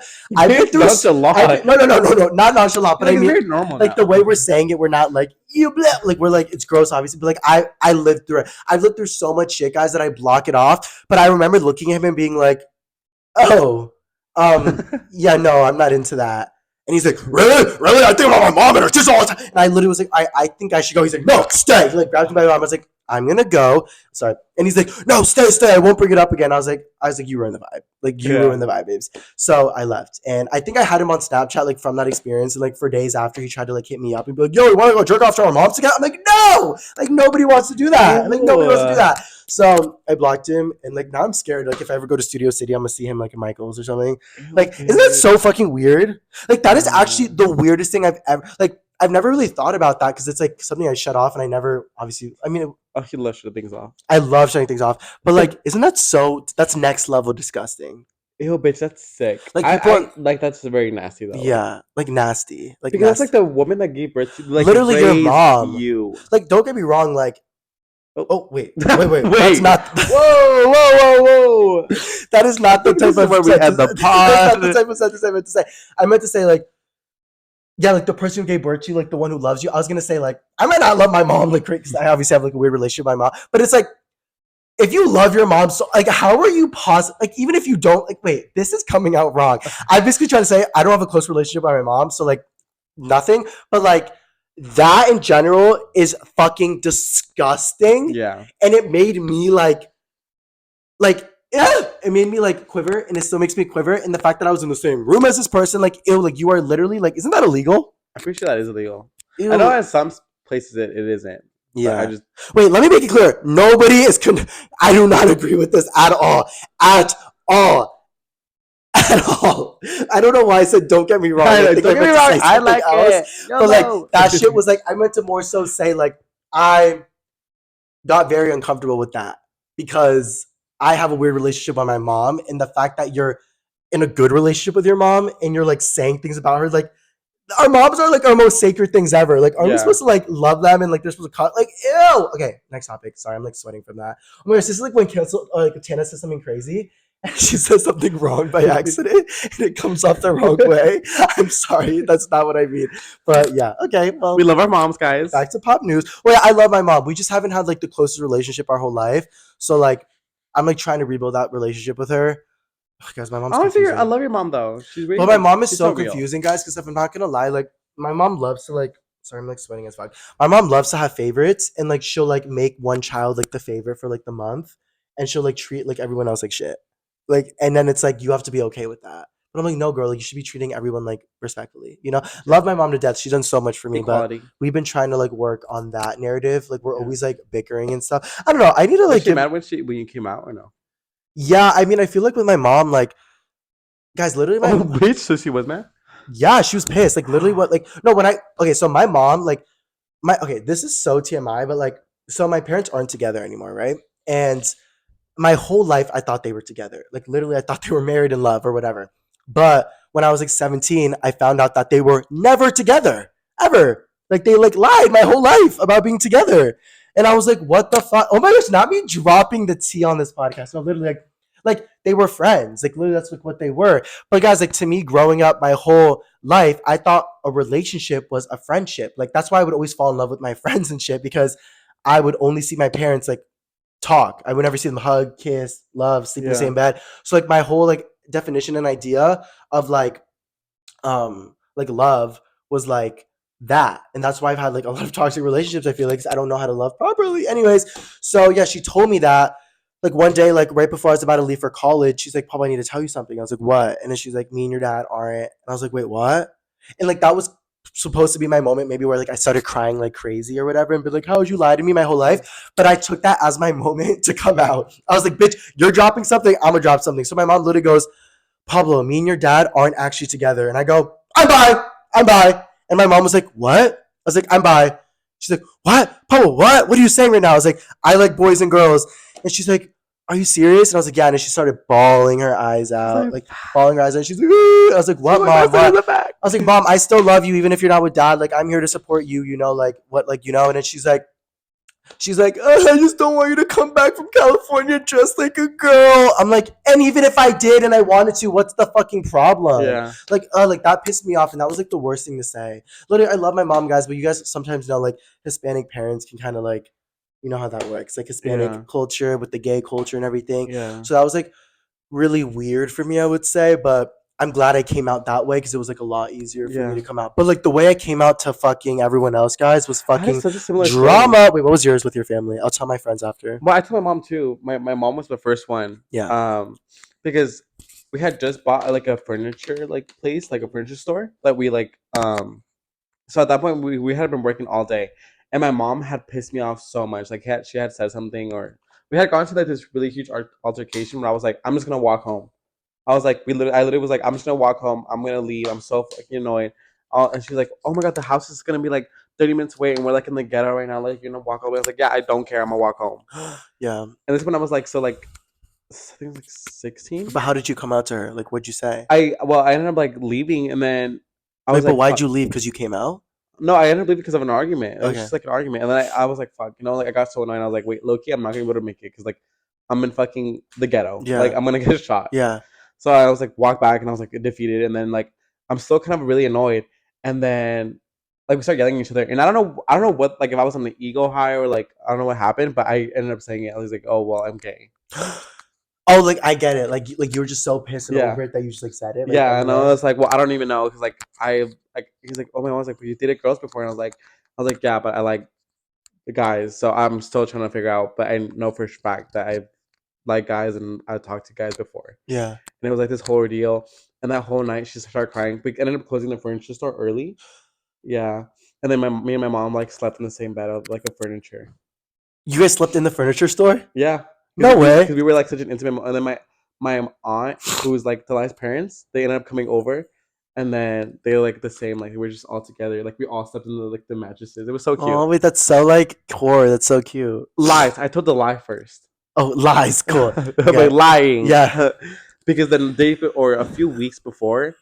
been It's through, nonchalant. no, not nonchalant, but Like I it's mean, very normal like now. the way we're saying it, we're not like you, like we're like it's gross, obviously, but like I lived through it. I've lived through so much shit, guys, that I block it off. But I remember looking at him and being like, oh, yeah, no, I'm not into that. And he's like, really? Really? I think about my mom and her kids all the time. And I literally was like, I think I should go. He's like, no, stay. He like grabbed me by the arm. I was like, I'm gonna go. Sorry. And he's like, no, stay. I won't bring it up again. I was like, you ruined the vibe. Like you Yeah. ruined the vibe, babes. So I left. And I think I had him on Snapchat like from that experience. And like for days after he tried to like hit me up and be like, yo, you wanna go jerk off to our moms again? I'm like, no! Like nobody wants to do that. Like nobody wants to do Ew. that. So I blocked him, and like now I'm scared. Like if I ever go to Studio City, I'm gonna see him like in Michaels or something. Ew, Like, isn't that bitch. so fucking weird? Like that is actually Yeah. the weirdest thing I've ever like. I've never really thought about that because it's like something I shut off, and I never obviously. I mean, Oh, he left the things off. I love shutting things off, but like, isn't that so? That's next level disgusting. Ew, bitch, that's sick. Like I, people, I like that's very nasty though. yeah, like nasty, like Because that's like nasty. the woman that gave birth to, like Literally your raised mom. you. Like, don't get me wrong. Like, Oh, oh wait. That's Wait. not. Whoa. That is not the This type is of where we end the sentence. That's not the pod. type of sentence I meant to say. I meant to say like, yeah, like the person who gave birth to you, like the one who loves you. I was gonna say like, I might not love my mom like crazy. I obviously have like a weird relationship with my mom, but it's like if you love your mom so like how are you like even if you don't like wait, this is coming out wrong. I'm basically trying to say I don't have a close relationship with my mom, so like nothing, but like that in general is fucking disgusting. Yeah. And it made me like it made me like quiver, and it still makes me quiver. And the fact that I was in the same room as this person, like ew, like you are literally like, isn't that illegal? I'm pretty sure that is illegal. Ew. I know at some places it isn't. But Yeah. I just Wait, let me make it clear. Nobody is. I do not agree with this at all. At all. At all. I don't know why I said don't get me wrong. I think don't get me meant to wrong. say I something like else. it. But like that shit was like I meant to more so say like I got very uncomfortable with that because I have a weird relationship with my mom, and the fact that you're in a good relationship with your mom and you're like saying things about her like our moms are like our most sacred things ever. Like, aren't we Yeah. supposed to like love them and like they're supposed to cut? Like, ew. Okay, next topic. Sorry, I'm like sweating from that. Oh my gosh, this is like when cancel like Tana says something crazy and she says something wrong by accident and it comes off the wrong way. I'm sorry, that's not what I mean. But yeah, okay. Well, we love our moms, guys. back to pop news. Well, yeah, I love my mom. We just haven't had like the closest relationship our whole life. So like, I'm like trying to rebuild that relationship with her. Ugh, guys, my mom's Honestly, confusing. I love your mom though. She's really. But my mom is she's so real. confusing, guys, because if I'm not gonna lie, like my mom loves to like sorry, I'm like sweating as fuck. My mom loves to have favorites and like she'll like make one child like the favorite for like the month and she'll like treat like everyone else like shit. Like and then it's like you have to be okay with that. But I'm like, no, girl, like you should be treating everyone like respectfully. You know? Love my mom to death. She's done so much for me, Equality. but we've been trying to like work on that narrative. Like we're Yeah. always like bickering and stuff. I don't know. I need to Was like she mad when you came out or no? yeah, I mean I feel like with my mom, like guys, literally my Oh, bitch! So she was mad. yeah, she was pissed. Like literally what like no when I okay, so my mom like my okay, this is so TMI, but like so my parents aren't together anymore, right? And my whole life I thought they were together. Like literally I thought they were married in love or whatever. But when I was like 17, I found out that they were never together. Ever. Like they like lied my whole life about being together. And I was like, what the fuck? Oh my gosh, not me dropping the tea on this podcast. No, literally like they were friends. Like literally that's like what they were. But guys, like to me, growing up my whole life, I thought a relationship was a friendship. Like that's why I would always fall in love with my friends and shit because I would only see my parents like talk. I would never see them hug, kiss, love, sleep in the Yeah. same bed. So like my whole like definition and idea of like love was like that. And that's why I've had like a lot of toxic relationships. I feel like 'cause I don't know how to love properly. Anyways, so yeah, she told me that like one day, like right before I was about to leave for college, she's like, Paul, I need to tell you something. I was like, what? And then she's like, me and your dad aren't. And I was like, wait, what? And like that was supposed to be my moment, maybe where like I started crying like crazy or whatever, and be like, how would you lie to me my whole life? But I took that as my moment to come out. I was like, bitch, you're dropping something, I'm gonna drop something. So my mom literally goes, Pablo, me and your dad aren't actually together. And I go, I'm bi. I'm bi. And my mom was like, what? I was like, I'm bi. She's like, what? Pablo, what? What are you saying right now? I was like, I like boys and girls. And she's like, are you serious? And I was like, yeah. And then she started bawling her eyes out, like bawling her eyes out. And she's like, ooh. I was like, what, mom? What? I was like, mom, I still love you even if you're not with dad. Like, I'm here to support you, you know, like what, like, you know. And then she's like, She's like, I just don't want you to come back from California dressed like a girl. I'm like, and even if I did and I wanted to, what's the fucking problem? Yeah. Like that pissed me off, and that was like the worst thing to say. Literally, I love my mom, guys, but you guys sometimes know like Hispanic parents can kind of like, you know how that works, like Yeah. Hispanic culture with the gay culture and everything. Yeah. So that was like really weird for me, I would say, but I'm glad I came out that way because it was like a lot easier for me Yeah. to come out. But like the way I came out to fucking everyone else, guys, was I had fucking such a similar story. drama. Wait, what was yours with your family? I'll tell my friends after. Well, I told my mom too. My mom was the first one. Yeah. Because we had just bought like a furniture like place, like a furniture store that we like so at that point we had been working all day, and my mom had pissed me off so much. Like she had said something, or we had gone to like this really huge altercation where I was like, I'm just gonna walk home. I was like, I literally was like, I'm just gonna walk home. I'm gonna leave. I'm so fucking annoyed. And she's like, Oh my god, the house is gonna be like 30 minutes away, and we're like in the ghetto right now. Like you're gonna walk away. I was like, Yeah, I don't care. I'm gonna walk home. Yeah. And this when I was like, so like, I think it was like 16. But how did you come out to her? Like, what'd you say? I ended up like leaving, and then I Wait, was but like, why'd fuck. you leave? Because you came out? No, I ended up leaving because of an argument. It was Okay. just like an argument, and then I was like, fuck, like I got so annoyed. I was like, wait, Loki, I'm not gonna be able to make it because like I'm in fucking the ghetto. Like Yeah. I'm gonna get shot. Yeah. So I was like, walk back, and I was like defeated, and then like I'm still kind of really annoyed, and then like we start yelling at each other, and I don't know what like if I was on the ego high or like I don't know what happened, but I ended up saying it. I was like, oh well, I'm gay. Oh, like I get it. Like you were just so pissed and Yeah. over it that you just like said it right Yeah, then and and I there. was like, well, I don't even know because like I like he's like, oh my, I was like, but you dated girls before, and I was like, yeah, but I like the guys, so I'm still trying to figure out, but I know for a fact that I like guys and I talked to guys before, Yeah. and it was like this whole ordeal, and that whole night she started crying. We ended up closing the furniture store early, yeah, and then me and my mom like slept in the same bed of like a furniture. You guys slept in the furniture store? Yeah, No way. because we were like such an intimate. And then my aunt, who was like Delai's parents, they ended up coming over, and then they were like the same. Like we were just all together. Like we all slept in the mattresses. It was so cute. Oh wait, that's so like core. That's so cute. Lies. I told the lie first. Oh, lies. Cool. By Yeah. lying. Yeah. Because then or a few weeks before,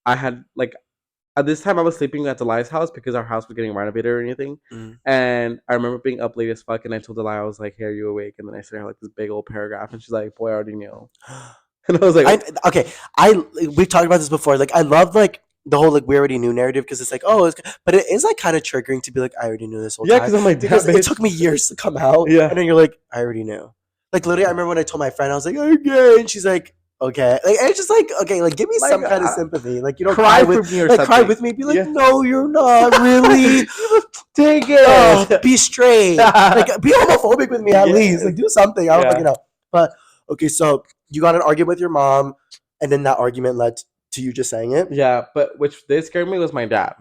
I had like at this time I was sleeping at Delai's house because our house was getting renovated or anything. Mm. And I remember being up late as fuck, and I told Delia, I was like, "Hey, are you awake?" And then I sent her like this big old paragraph, and she's like, "Boy, I already knew." And I was like, I okay. We've talked about this before. Like I love like the whole like we already knew narrative because it's like but it is like kind of triggering to be like I already knew this whole "Yeah," time because I'm like, because "That it bitch." took me years to come out, Yeah, and then you're like I already knew. Like literally, I remember when I told my friend I was like I'm gay, and she's like okay, like and it's just like okay, like give me like some kind of sympathy. Like you don't cry cry for with me or like cry something. with me, be like Yeah, no, you're not really. take Oh, it. be straight. Like be homophobic with me at least. Yes. Like do something. I don't fucking Yeah, know. But okay, so you got an argument with your mom, and then that argument led to you just saying it. yeah. But which did scare me was my dad.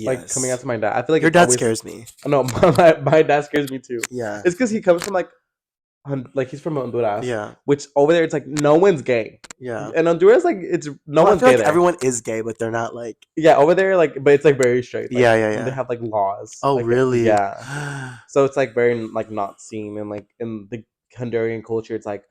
Like coming out Yes. to my dad. I feel like Your it's dad always scares me. no. My dad scares me too. Yeah. It's because he comes from like he's from Honduras, Yeah. which over there it's like no one's gay. Yeah. And Honduras like it's no Well, I one's feel gay like there. everyone is gay, but they're not like. Yeah, over there like, but it's like very strict. Like Yeah, yeah, they yeah. have like laws. Oh, Like really? yeah, so it's like very like not seen, and like in the Honduran culture, it's like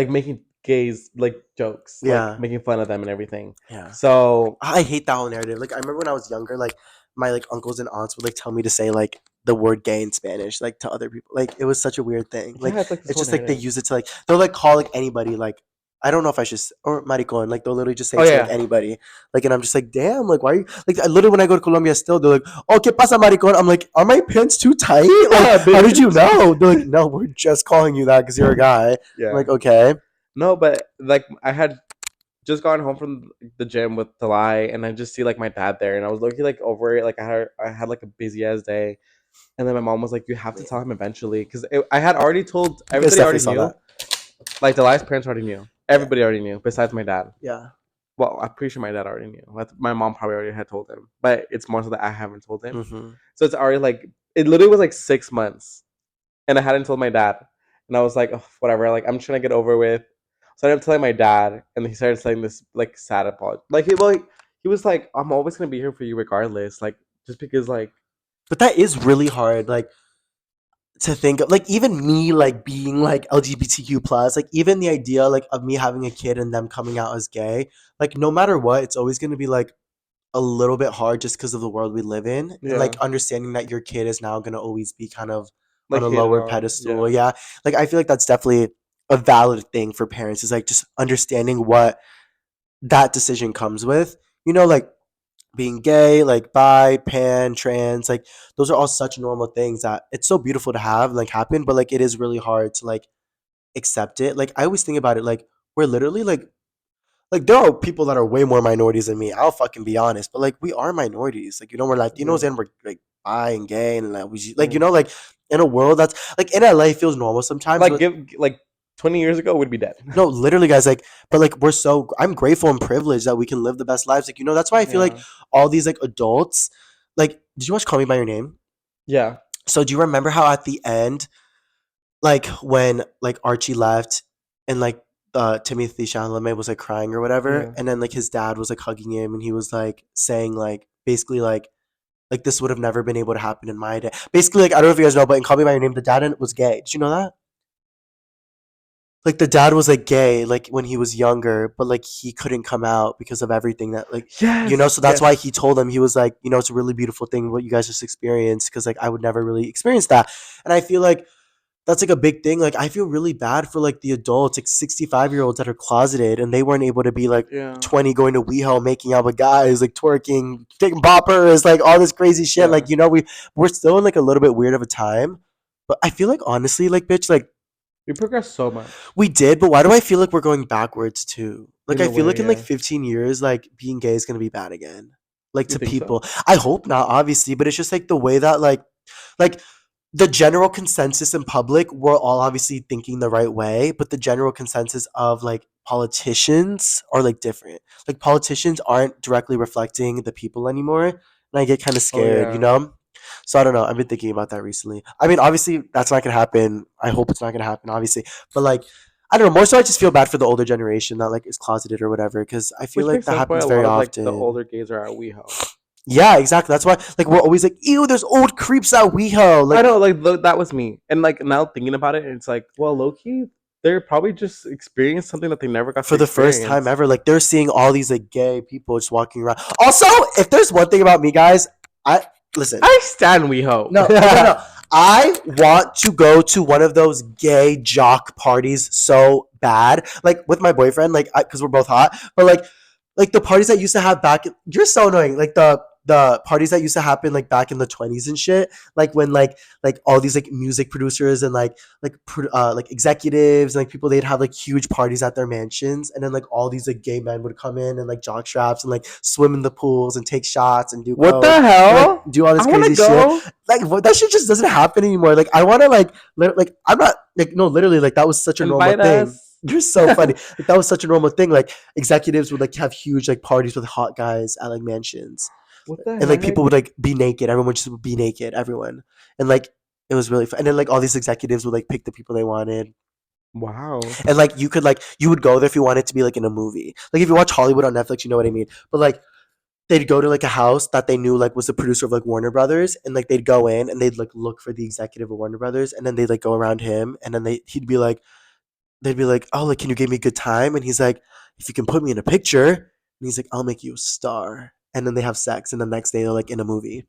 making gays like jokes, like Yeah. making fun of them and everything. Yeah. So I hate that whole narrative. Like I remember when I was younger, like my like uncles and aunts would like tell me to say like the word gay in Spanish, like to other people. Like it was such a weird thing. Like yeah, it's like this it's whole just like they narrative. use it to like they'll like call like anybody like I don't know if I should or maricon. Like they'll literally just say Oh it to like yeah, anybody. Like and I'm just like damn. Like why? Are you like I literally when I go to Colombia still they're like oh que pasa maricon. I'm like are my pants too tight? Like how did you know? They're like no we're just calling you that because you're a guy. I'm yeah. like okay. No, but like I had just gotten home from the gym with Delai, and I just see like my dad there, and I was looking like over it. Like I had like a busy ass day, and then my mom was like, "You have to tell him eventually," because I had already told You guys everybody definitely already saw knew. that. Like Delai's parents already knew. Yeah. Everybody already knew besides my dad. Yeah. Well, I'm pretty sure my dad already knew. My mom probably already had told him, but it's more so that I haven't told him. Mm-hmm. So it's already like it literally was like 6 months, and I hadn't told my dad, and I was like, oh, whatever. Like I'm trying to get over with. So I ended up telling my dad, and he started saying this like sad apology. He was like, I'm always gonna be here for you regardless. Like just because like But that is really hard. Like to think of like even me like being like LGBTQ plus like even the idea like of me having a kid and them coming out as gay like no matter what it's always going to be like a little bit hard just because of the world we live in, and like Yeah. understanding that your kid is now gonna always be kind of on Like a hated lower on. pedestal. Yeah. Yeah, like I feel like that's definitely a valid thing for parents, is like just understanding what that decision comes with. You know, like being gay, like bi, pan, trans, like those are all such normal things that it's so beautiful to have like happen, but like it is really hard to like accept it. Like I always think about it, like we're literally like there are people that are way more minorities than me. I'll fucking be honest, but like we are minorities. Like, you know, we're Latinos Yeah. and we're like bi and gay, and like we like, you Mm. know, like in a world that's like in LA feels normal sometimes, Like but give like 20 years ago would be dead. no, literally, guys, like, but like we're so I'm grateful and privileged that we can live the best lives. Like, you know, that's why I feel like Yeah. all these like adults, like, did you watch Call Me by Your Name? Yeah. So do you remember how at the end, like when like Archie left and like Timothy Chalamet was like crying or whatever, Yeah. and then like his dad was like hugging him and he was like saying like basically like this would have never been able to happen in my day. Basically, like I don't know if you guys know, but in Call Me by Your Name, the dad was gay. Did you know that? Like the dad was like gay like when he was younger, but like he couldn't come out because of everything that like, you know, Yes. so that's why he Yes. told them, he was like, you know, it's a really beautiful thing what you guys just experienced, because like I would never really experience that. And I feel like that's like a big thing. Like I feel really bad for like the adults, like 65-year-olds that are closeted and they weren't able to be like Yeah. 20 going to WeHo making out with guys, like twerking, taking boppers, like all this crazy shit. Yeah. Like, you know, we're still in like a little bit weird of a time. But I feel like honestly, like bitch, like We progressed so much we did, but why do I feel like we're going backwards too? Like in I a feel way. like in like Yeah. 15 years, like being gay is gonna be bad again. Like You to think so? people. I hope not, obviously, but it's just like the way that like the general consensus in public, we're all obviously thinking the right way, but the general consensus of like politicians are like different. Like politicians aren't directly reflecting the people anymore. And I get kind of Oh scared, you yeah. know? So I don't know. I've been thinking about that recently. I mean, obviously that's not gonna happen. I hope it's not gonna happen, obviously. But like I don't know, more so I just feel bad for the older generation that like is closeted or whatever, because I feel Which like makes that sense why happens a very lot of like the often. older gays are at WeHo. Yeah, exactly. That's why like we're always like, ew, there's old creeps at WeHo. I Like know, like that was me. And like now thinking about it, it's like, well, low key, they're probably just experienced something that they never got to for the first time experience. ever, like they're seeing all these like gay people just walking around. Also, if there's one thing about me, guys, I listen. I stand WeHo. No, no. I want to go to one of those gay jock parties so bad, like with my boyfriend, like because we're both hot. But like the parties that used to have back, you're so annoying. Like the parties that used to happen like back in the 20s and shit. Like when like all these like music producers and like executives and like people, they'd have like huge parties at their mansions, and then like all these like gay men would come in and like jock straps and like swim in the pools and take shots and do What the coke and like hell? do all this I want to crazy shit. go. Like that shit just doesn't happen anymore. Like I want to like I'm not like, no, literally, like that was such a normal Invite thing. us. You're so funny. Like that was such a normal thing. Like executives would like have huge like parties with hot guys at like mansions, What the and like heck? people would like be naked. Everyone would just be naked. Everyone, and like it was really fun. And then like all these executives would like pick the people they wanted, Wow. and like you would go there if you wanted to be like in a movie. Like if you watch Hollywood on Netflix, you know what I mean. But like they'd go to like a house that they knew like was the producer of like Warner Brothers, and like they'd go in and they'd like look for the executive of Warner Brothers, and then they'd like go around him, and then he'd be like, they'd be like, oh, like can you give me a good time? And he's like, if you can put me in a picture, and he's like, I'll make you a star. And then they have sex, and the next day they're like in a movie.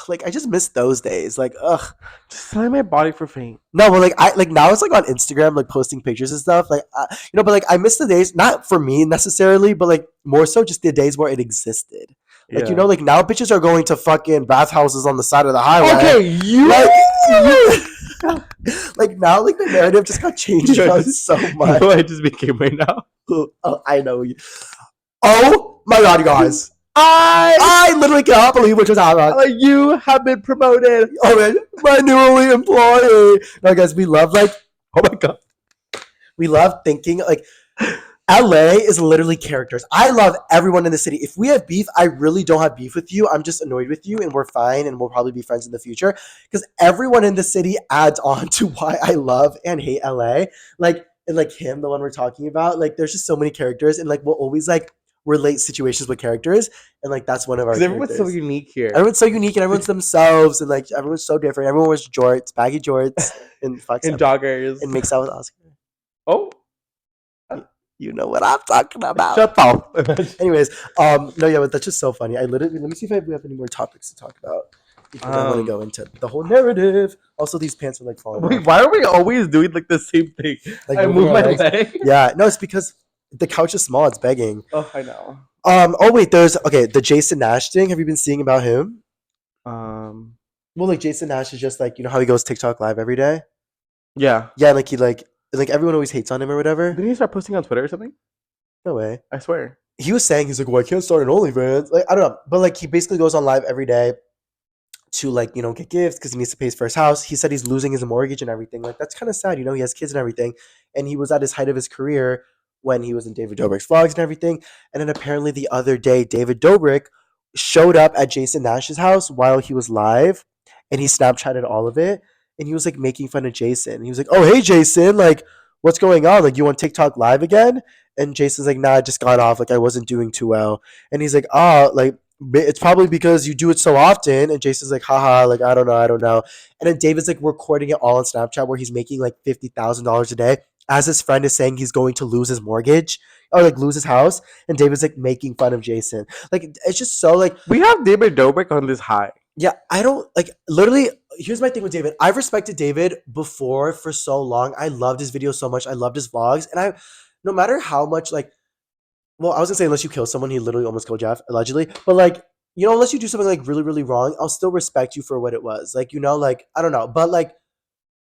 Like I just miss those days. Like ugh. Just selling my body for fame. No, but like I like now it's like on Instagram, like posting pictures and stuff. Like you know, but like I miss the days, not for me necessarily, but like more so just the days where it existed. Like, you know, Yeah. like now bitches are going to fucking bathhouses on the side of the highway. Okay, you. Like you, like now, like the narrative just got changed You know, around so you know much. what I just became right now? Oh, I know you. Oh my god, guys! I I literally cannot believe what just happened. like you have been promoted. Oh man, my newly employee. No, guys, we love like Oh my god. we love thinking like LA is literally characters. I love everyone in the city. If we have beef, I really don't have beef with you. I'm just annoyed with you, and we're fine, and we'll probably be friends in the future. Because everyone in the city adds on to why I love and hate LA. Like, and like him, the one we're talking about. Like, there's just so many characters, and like we'll always like relate situations with characters, and like that's one of our Because everyone's so characters. unique here. Everyone's so unique, and everyone's themselves, and like everyone's so different. Everyone wears jorts, baggy jorts, and fucks And everyone, joggers. and makes out with Oscar. Oh, You know what I'm talking about. Shut up. Anyways, no, yeah, but that's just so funny. I literally let me see if we have any more topics to talk about because I want to um, go into the whole narrative. Also, these pants are like falling wait, off. why are we always doing like the same thing? Like I moving move our my legs. leg. Yeah, no, it's because the couch is small. It's begging. Oh, I know. Oh wait, there's okay. The Jason Nash thing. Have you been seeing about him? Um, Well, like Jason Nash is just like how he goes TikTok live every day. yeah. Yeah, like he like everyone always hates on him or whatever. Didn't he start posting on Twitter or something? No way. I swear. He was saying he's like, well, I can't start an OnlyFans. Like I don't know, but like he basically goes on live every day to like get gifts because he needs to pay for his house. He said he's losing his mortgage and everything. Like that's kind of sad. He has kids and everything, and he was at his height of his career when he was in David Dobrik's vlogs and everything. And then apparently the other day, David Dobrik showed up at Jason Nash's house while he was live, and he Snapchatted all of it, and he was like making fun of Jason. He was like, "Oh hey Jason, like what's going on? Like you on TikTok live again?" And Jason's like, "Nah, I just got off. Like I wasn't doing too well." And he's like, "Ah, like it's probably because you do it so often." And Jason's like, haha, like, I don't know. And then David's like recording it all on Snapchat where he's making like $50,000 a day as his friend is saying he's going to lose his mortgage or like lose his house. And David's like making fun of Jason. Like, it's just so like, We have David Dobrik on this high. yeah, I don't like literally. Here's my thing with David. I've respected David before for so long. I loved his videos so much. I loved his vlogs. And no matter how much like, well, I was gonna say unless you kill someone, he literally almost killed Jeff, allegedly. But like, unless you do something like really, really wrong, I'll still respect you for what it was. Like, like I don't know, but like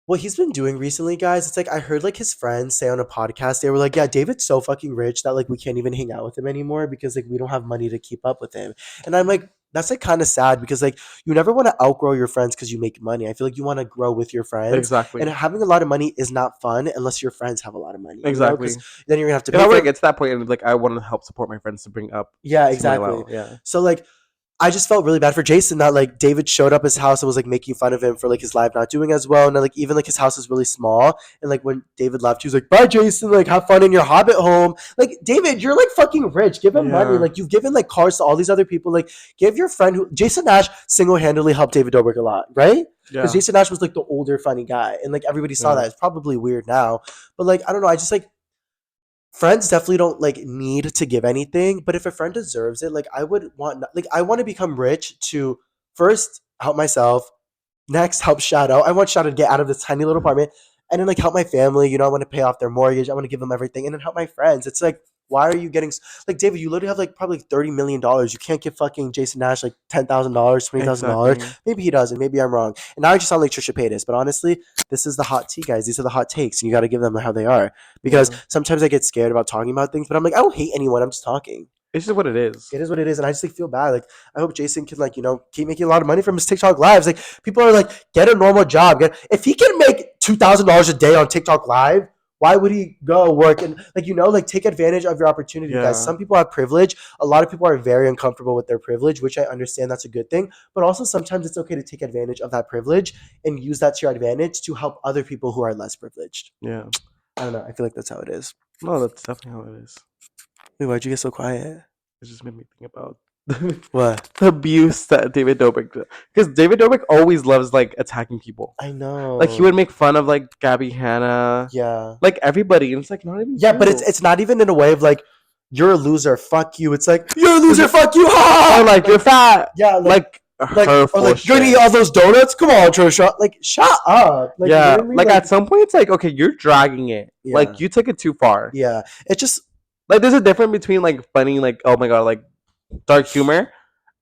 what he's been doing recently, guys, it's like I heard like his friends say on a podcast, they were like, yeah, David's so fucking rich that like we can't even hang out with him anymore because like we don't have money to keep up with him. And I'm like, that's like kind of sad because like you never want to outgrow your friends because you make money. I feel like you want to grow with your friends. And Exactly. having a lot of money is not fun unless your friends have a lot of money, because Exactly. then you're gonna have to If pay I were for to get to that point and like I want to help support my friends to bring up yeah, to my exactly. level, yeah. So like I just felt really bad for Jason that like David showed up his house and was like making fun of him for like his live not doing as well. And then, like even like his house is really small. And like when David left, he was like, bye Jason, like have fun in your hobbit home. Like David, you're like fucking rich. Give him money. Yeah. Like you've given like cars to all these other people. Like give your friend who Jason Nash single-handedly helped David Dobrik a lot, right? Yeah. Because Jason Nash was like the older funny guy. And like everybody saw Yeah. that. It's probably weird now. But like I don't know, I just like friends definitely don't like need to give anything, but if a friend deserves it, like I would want like I want to become rich to first help myself, next help Shadow. I want Shadow to get out of this tiny little apartment and then like help my family. I want to pay off their mortgage. I want to give them everything and then help my friends. It's like why are you getting like David? You literally have like probably $30 million. You can't give fucking Jason Nash like $10,000, $20,000. Exactly. Maybe he does, and maybe I'm wrong. And now I just sound like Trisha Paytas. But honestly, this is the hot tea, guys. These are the hot takes, and you got to give them how they are. Because Yeah. sometimes I get scared about talking about things, but I'm like, I don't hate anyone. I'm just talking. It's just what it is. It is what it is, and I just like feel bad. Like I hope Jason can like keep making a lot of money from his TikTok lives. Like people are like, get a normal job. If he can make $2,000 a day on TikTok live, why would he go work and like take advantage of your opportunity, guys? Yeah. Some people have privilege. A lot of people are very uncomfortable with their privilege, which I understand that's a good thing. But also sometimes it's okay to take advantage of that privilege and use that to your advantage to help other people who are less privileged. Yeah. I don't know. I feel like that's how it is. No, that's definitely how it is. Wait, why'd you get so quiet? It just made me think about What? the abuse that David Dobrik did. Because David Dobrik always loves like attacking people. I know. Like he would make fun of like Gabby Hanna. Yeah. Like everybody. And it's like not even Yeah, but you. it's not even in a way of like you're a loser, fuck you. It's like you're a loser, fuck you. Ha! Or like you're fat. Yeah, Like or like you're gonna eat all those donuts. Come on, Trisha. Like shut up. Like, yeah, literally, like at some point it's like okay, you're dragging it. Yeah. Like you took it too far. Yeah, it just Like there's a difference between like funny, like oh my god, like dark humor,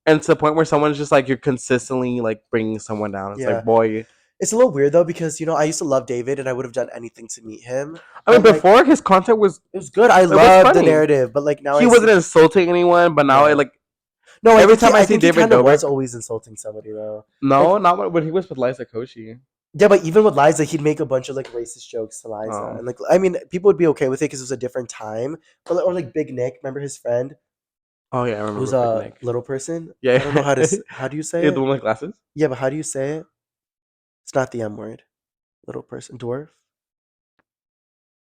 and to the point where someone's just like you're consistently like bringing someone down. It's Yeah. like boy. it's a little weird though because I used to love David and I would have done anything to meet him. I mean, But, like, before his content was it was good. I was loved the funny. narrative, but like now he I wasn't see, insulting anyone, but now Yeah. I like no. every I think time he, I I see think he David kind of Dobrik, was always insulting somebody though. no, Like, not when he was with Liza Koshy. yeah, but even with Liza, he'd make a bunch of like racist jokes to Liza, Oh. and like I mean, people would be okay with it because it was a different time. But or like Big Nick, remember his friend Oh yeah, I remember. who's Big a Nick. little person? Yeah, I don't know how do you say yeah, it? the one with glasses. Yeah, but how do you say it? It's not the M word. Little person, dwarf.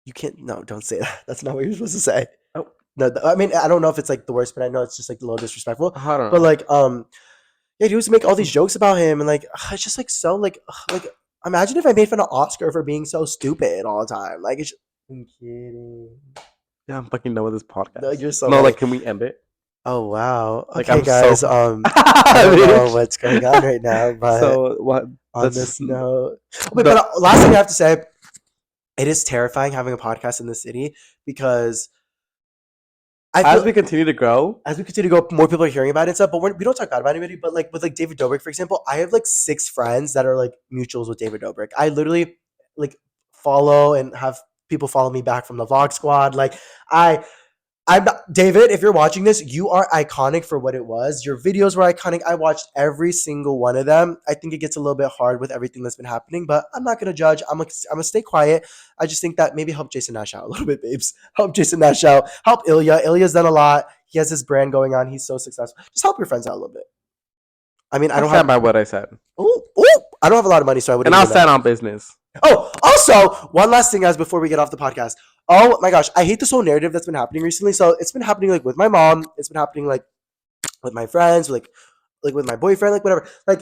You can't. No, don't say that. That's not what you're supposed to say. Oh, No, I mean, I don't know if it's like the worst, but I know it's just like a little disrespectful. I don't know. But like, yeah, he used to make all these jokes about him, and like, it's just like so like. Imagine if I made fun of Oscar for being so stupid all the time. Like, I'm kidding. Yeah, I'm fucking done with this No, podcast. you're so No, funny. like, can we end it? Oh wow. Like, Okay, I'm so guys. fucking. I don't know what's going on right now, but So what? on That's this note, oh, wait, the but last thing I have to say, it is terrifying having a podcast in the city because I as feel we continue to grow. as we continue to go, more people are hearing about it and stuff. But we don't talk bad about anybody. But like with like David Dobrik, for example, I have like 6 friends that are like mutuals with David Dobrik. I literally like follow and have people follow me back from the Vlog Squad. Like I I'm not, David, if you're watching this, you are iconic for what it was. Your videos were iconic. I watched every single one of them. I think it gets a little bit hard with everything that's been happening, but I'm not going to judge. I'm gonna stay quiet. I just think that maybe help Jason Nash out a little bit, babes. Help Jason Nash out. Help Ilya. Ilya's done a lot. He has his brand going on. He's so successful. Just help your friends out a little bit. I mean, I I don't stand have. by what I said, I don't have a lot of money, so I and wouldn't I'll even know. stand on business. Oh, also, one last thing, guys, before we get off the podcast. Oh my gosh, I hate this whole narrative that's been happening recently. So it's been happening like with my mom. It's been happening like with my friends, like with my boyfriend, like whatever. Like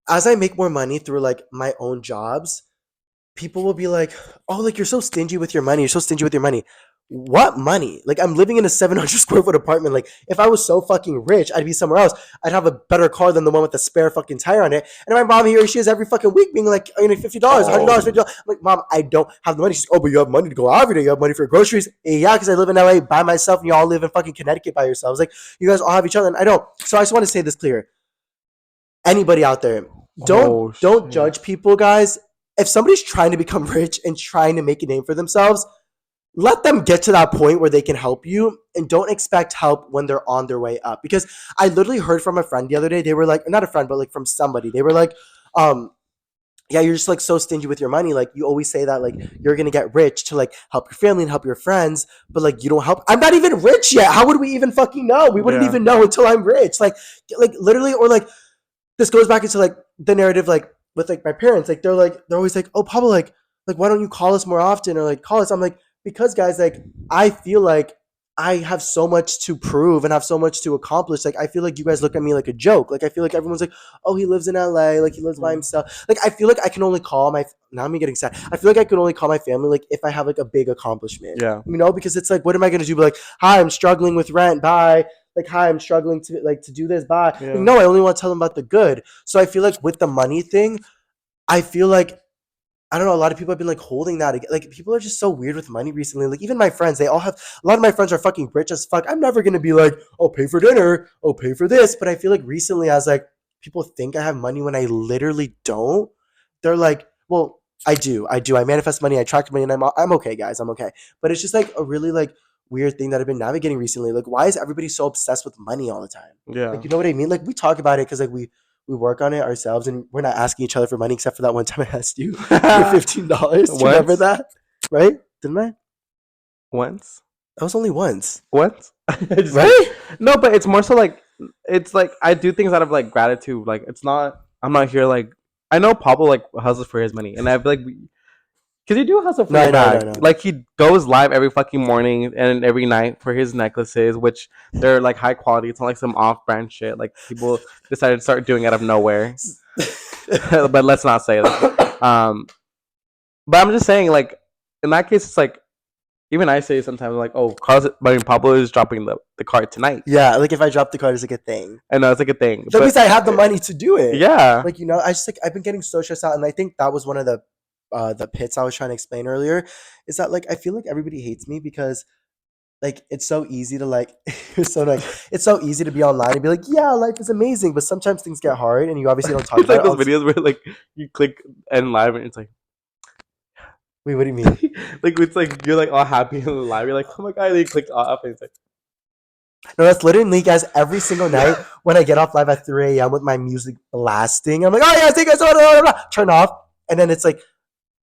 as I make more money through like my own jobs, people will be like, "Oh, like you're so stingy with your money. You're so stingy with your money." What money? Like I'm living in a 700 square foot apartment. Like if I was so fucking rich, I'd be somewhere else. I'd have a better car than the one with the spare fucking tire on it. And my mom here, she is every fucking week being like, you know, $50, $100, Oh, $50. I'm like, Mom, I don't have the money. She's, oh, but you have money to go out every day. You have money for groceries. Yeah, because I live in LA by myself, and you all live in fucking Connecticut by yourselves. Like you guys all have each other, and I don't. So I just want to say this clear. Anybody out there, oh don't shit. judge people, guys. If somebody's trying to become rich and trying to make a name for themselves, let them get to that point where they can help you and don't expect help when they're on their way up. Because I literally heard from a friend the other day, they were like, not a friend, but like from somebody, they were like, yeah, you're just like so stingy with your money. Like you always say that like you're gonna get rich to like help your family and help your friends, but like you don't help. I'm not even rich yet. How would we even fucking know? We wouldn't Yeah. even know until I'm rich. Like literally, or like this goes back into like the narrative like with like my parents, like they're always like, oh Pablo, like why don't you call us more often or like call us? I'm like, because guys, like I feel like I have so much to prove and have so much to accomplish. Like I feel like you guys look at me like a joke. Like I feel like everyone's like, oh, he lives in LA, like he lives by himself. Like I feel like I can only call my now I'm getting sad. I feel like I can only call my family like if I have like a big accomplishment. Yeah. You know, because it's like, what am I gonna do? Be like, hi, I'm struggling with rent, bye. Like, hi, I'm struggling to do this, bye. Yeah. Like, no, I only want to tell them about the good. So I feel like with the money thing, I feel like I don't know. A lot of people have been like holding that. Like people are just so weird with money recently. Like even my friends, they all have. A lot of my friends are fucking rich as fuck. I'm never gonna be like, oh, pay for dinner, oh, pay for this. But I feel like recently, as like people think I have money when I literally don't. They're like, well, I do, I do. I manifest money, I attract money, and I'm okay, guys. I'm okay. But it's just like a really like weird thing that I've been navigating recently. Like, why is everybody so obsessed with money all the time? Yeah. Like, you know what I mean? Like we talk about it because like we work on it ourselves and we're not asking each other for money except for that one time I asked you for $15. Do you remember Once. that? Right? Didn't I? Once. That was only once. Once. Just kidding. Right? No, but it's more so like it's like I do things out of like gratitude. Like it's not. I'm not here like I know Pablo like hustles for his money, and I feel like because you do hustle for No, your I know, I know, bag. I know. Like he goes live every fucking morning and every night for his necklaces, which they're like high quality. It's not like some off-brand shit. Like people decided to start doing out of nowhere. But let's not say that. But I'm just saying, like in that case, it's like even I say sometimes like, oh, Carlos, I mean Pablo is dropping the card tonight, Yeah, like if I drop the card, it's like a thing. and it's like a thing. That But means I have the money to do it. yeah, Like, you know, I just like I've been getting so stressed out, and I think that was one of the pits I was trying to explain earlier, is that like I feel like everybody hates me because like it's so easy to like it's so easy to be online and be like, yeah, life is amazing, but sometimes things get hard and you obviously don't talk it's about like it those all. videos where like you click end live and it's like. Wait, what do you mean? Like it's like you're like all happy in the live. You're like, oh my god, they clicked off, and it's like, No, that's literally guys every single night when I get off live at 3 a.m. with my music blasting. I'm like, oh yeah, take us turn off. And then it's like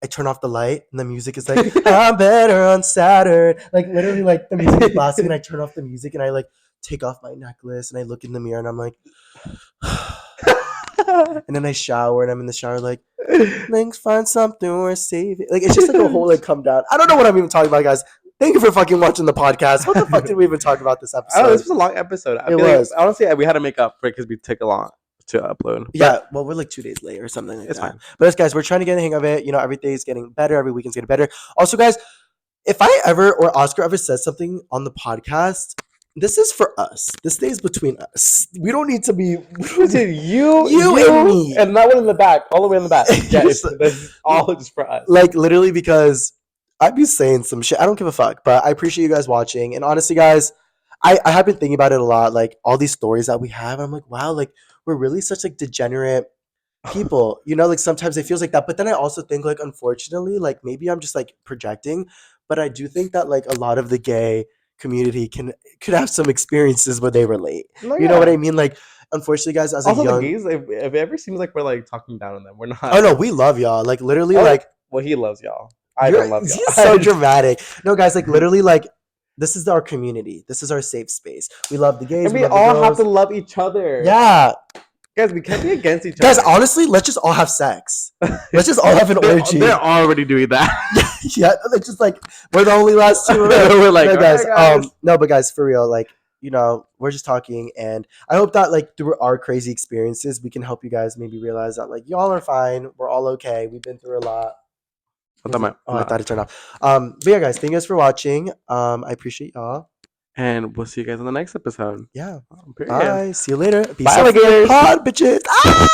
I turn off the light and the music is like, I'm better on Saturn. Like literally like the music is blasting and I turn off the music and I like take off my necklace and I look in the mirror and I'm like and then I shower and I'm in the shower like, let's find something or save it. Like it's just like a whole like come down. I don't know what I'm even talking about, guys. Thank you for fucking watching the podcast. What the fuck did we even talk about this I don't know. This episode? was a long episode. I It feel like was. honestly we had to make up for it because we took a lot to upload. Yeah, But well, we're like 2 days late or something like it's that. fine. But yes, guys, we're trying to get the hang of it. You know, every day is getting better. Every weekend's getting better. Also, guys, if I ever or Oscar ever says something on the podcast, this is for us. This stays between us. We don't need to be Listen, you and me. and that one in the back, all the way in the back. Yeah, that's all just for us. Like literally because I'd be saying some shit. I don't give a fuck, but I appreciate you guys watching. And honestly, guys, I have been thinking about it a lot. Like all these stories that we have, I'm like, wow, like we're really such like degenerate people. You know, like sometimes it feels like that. But then I also think like unfortunately, like maybe I'm just like projecting, but I do think that like a lot of the gay community could have some experiences where they relate. No, You know what yeah. I mean? Like unfortunately, guys, as a Also, the young gays, if it ever seems like we're like talking down on them, we're not. oh no, we love y'all. Like literally, Oh, like well, he loves y'all. I don't love y'all. he's so dramatic. No, guys, like literally, like this is our community. This is our safe space. We love the gays. And We we love the all have girls. to love each other. Yeah, Guys, we can't be against each guys. other. Honestly, let's just all have sex. Let's just all have an orgy. They're already doing that. Yeah, it's just like we're the only last two. We're like, no, guys. "All right, guys." No, but guys, for real, like you know, we're just talking, and I hope that like through our crazy experiences, we can help you guys maybe realize that like y'all are fine. We're all okay. We've been through a lot. I thought it turned off. But yeah, guys, thank you guys for watching. I appreciate y'all. And we'll see you guys in the next episode. Yeah. Period. Bye. See you later. Peace Bye, out for your alligators. pod, bitches. Ah!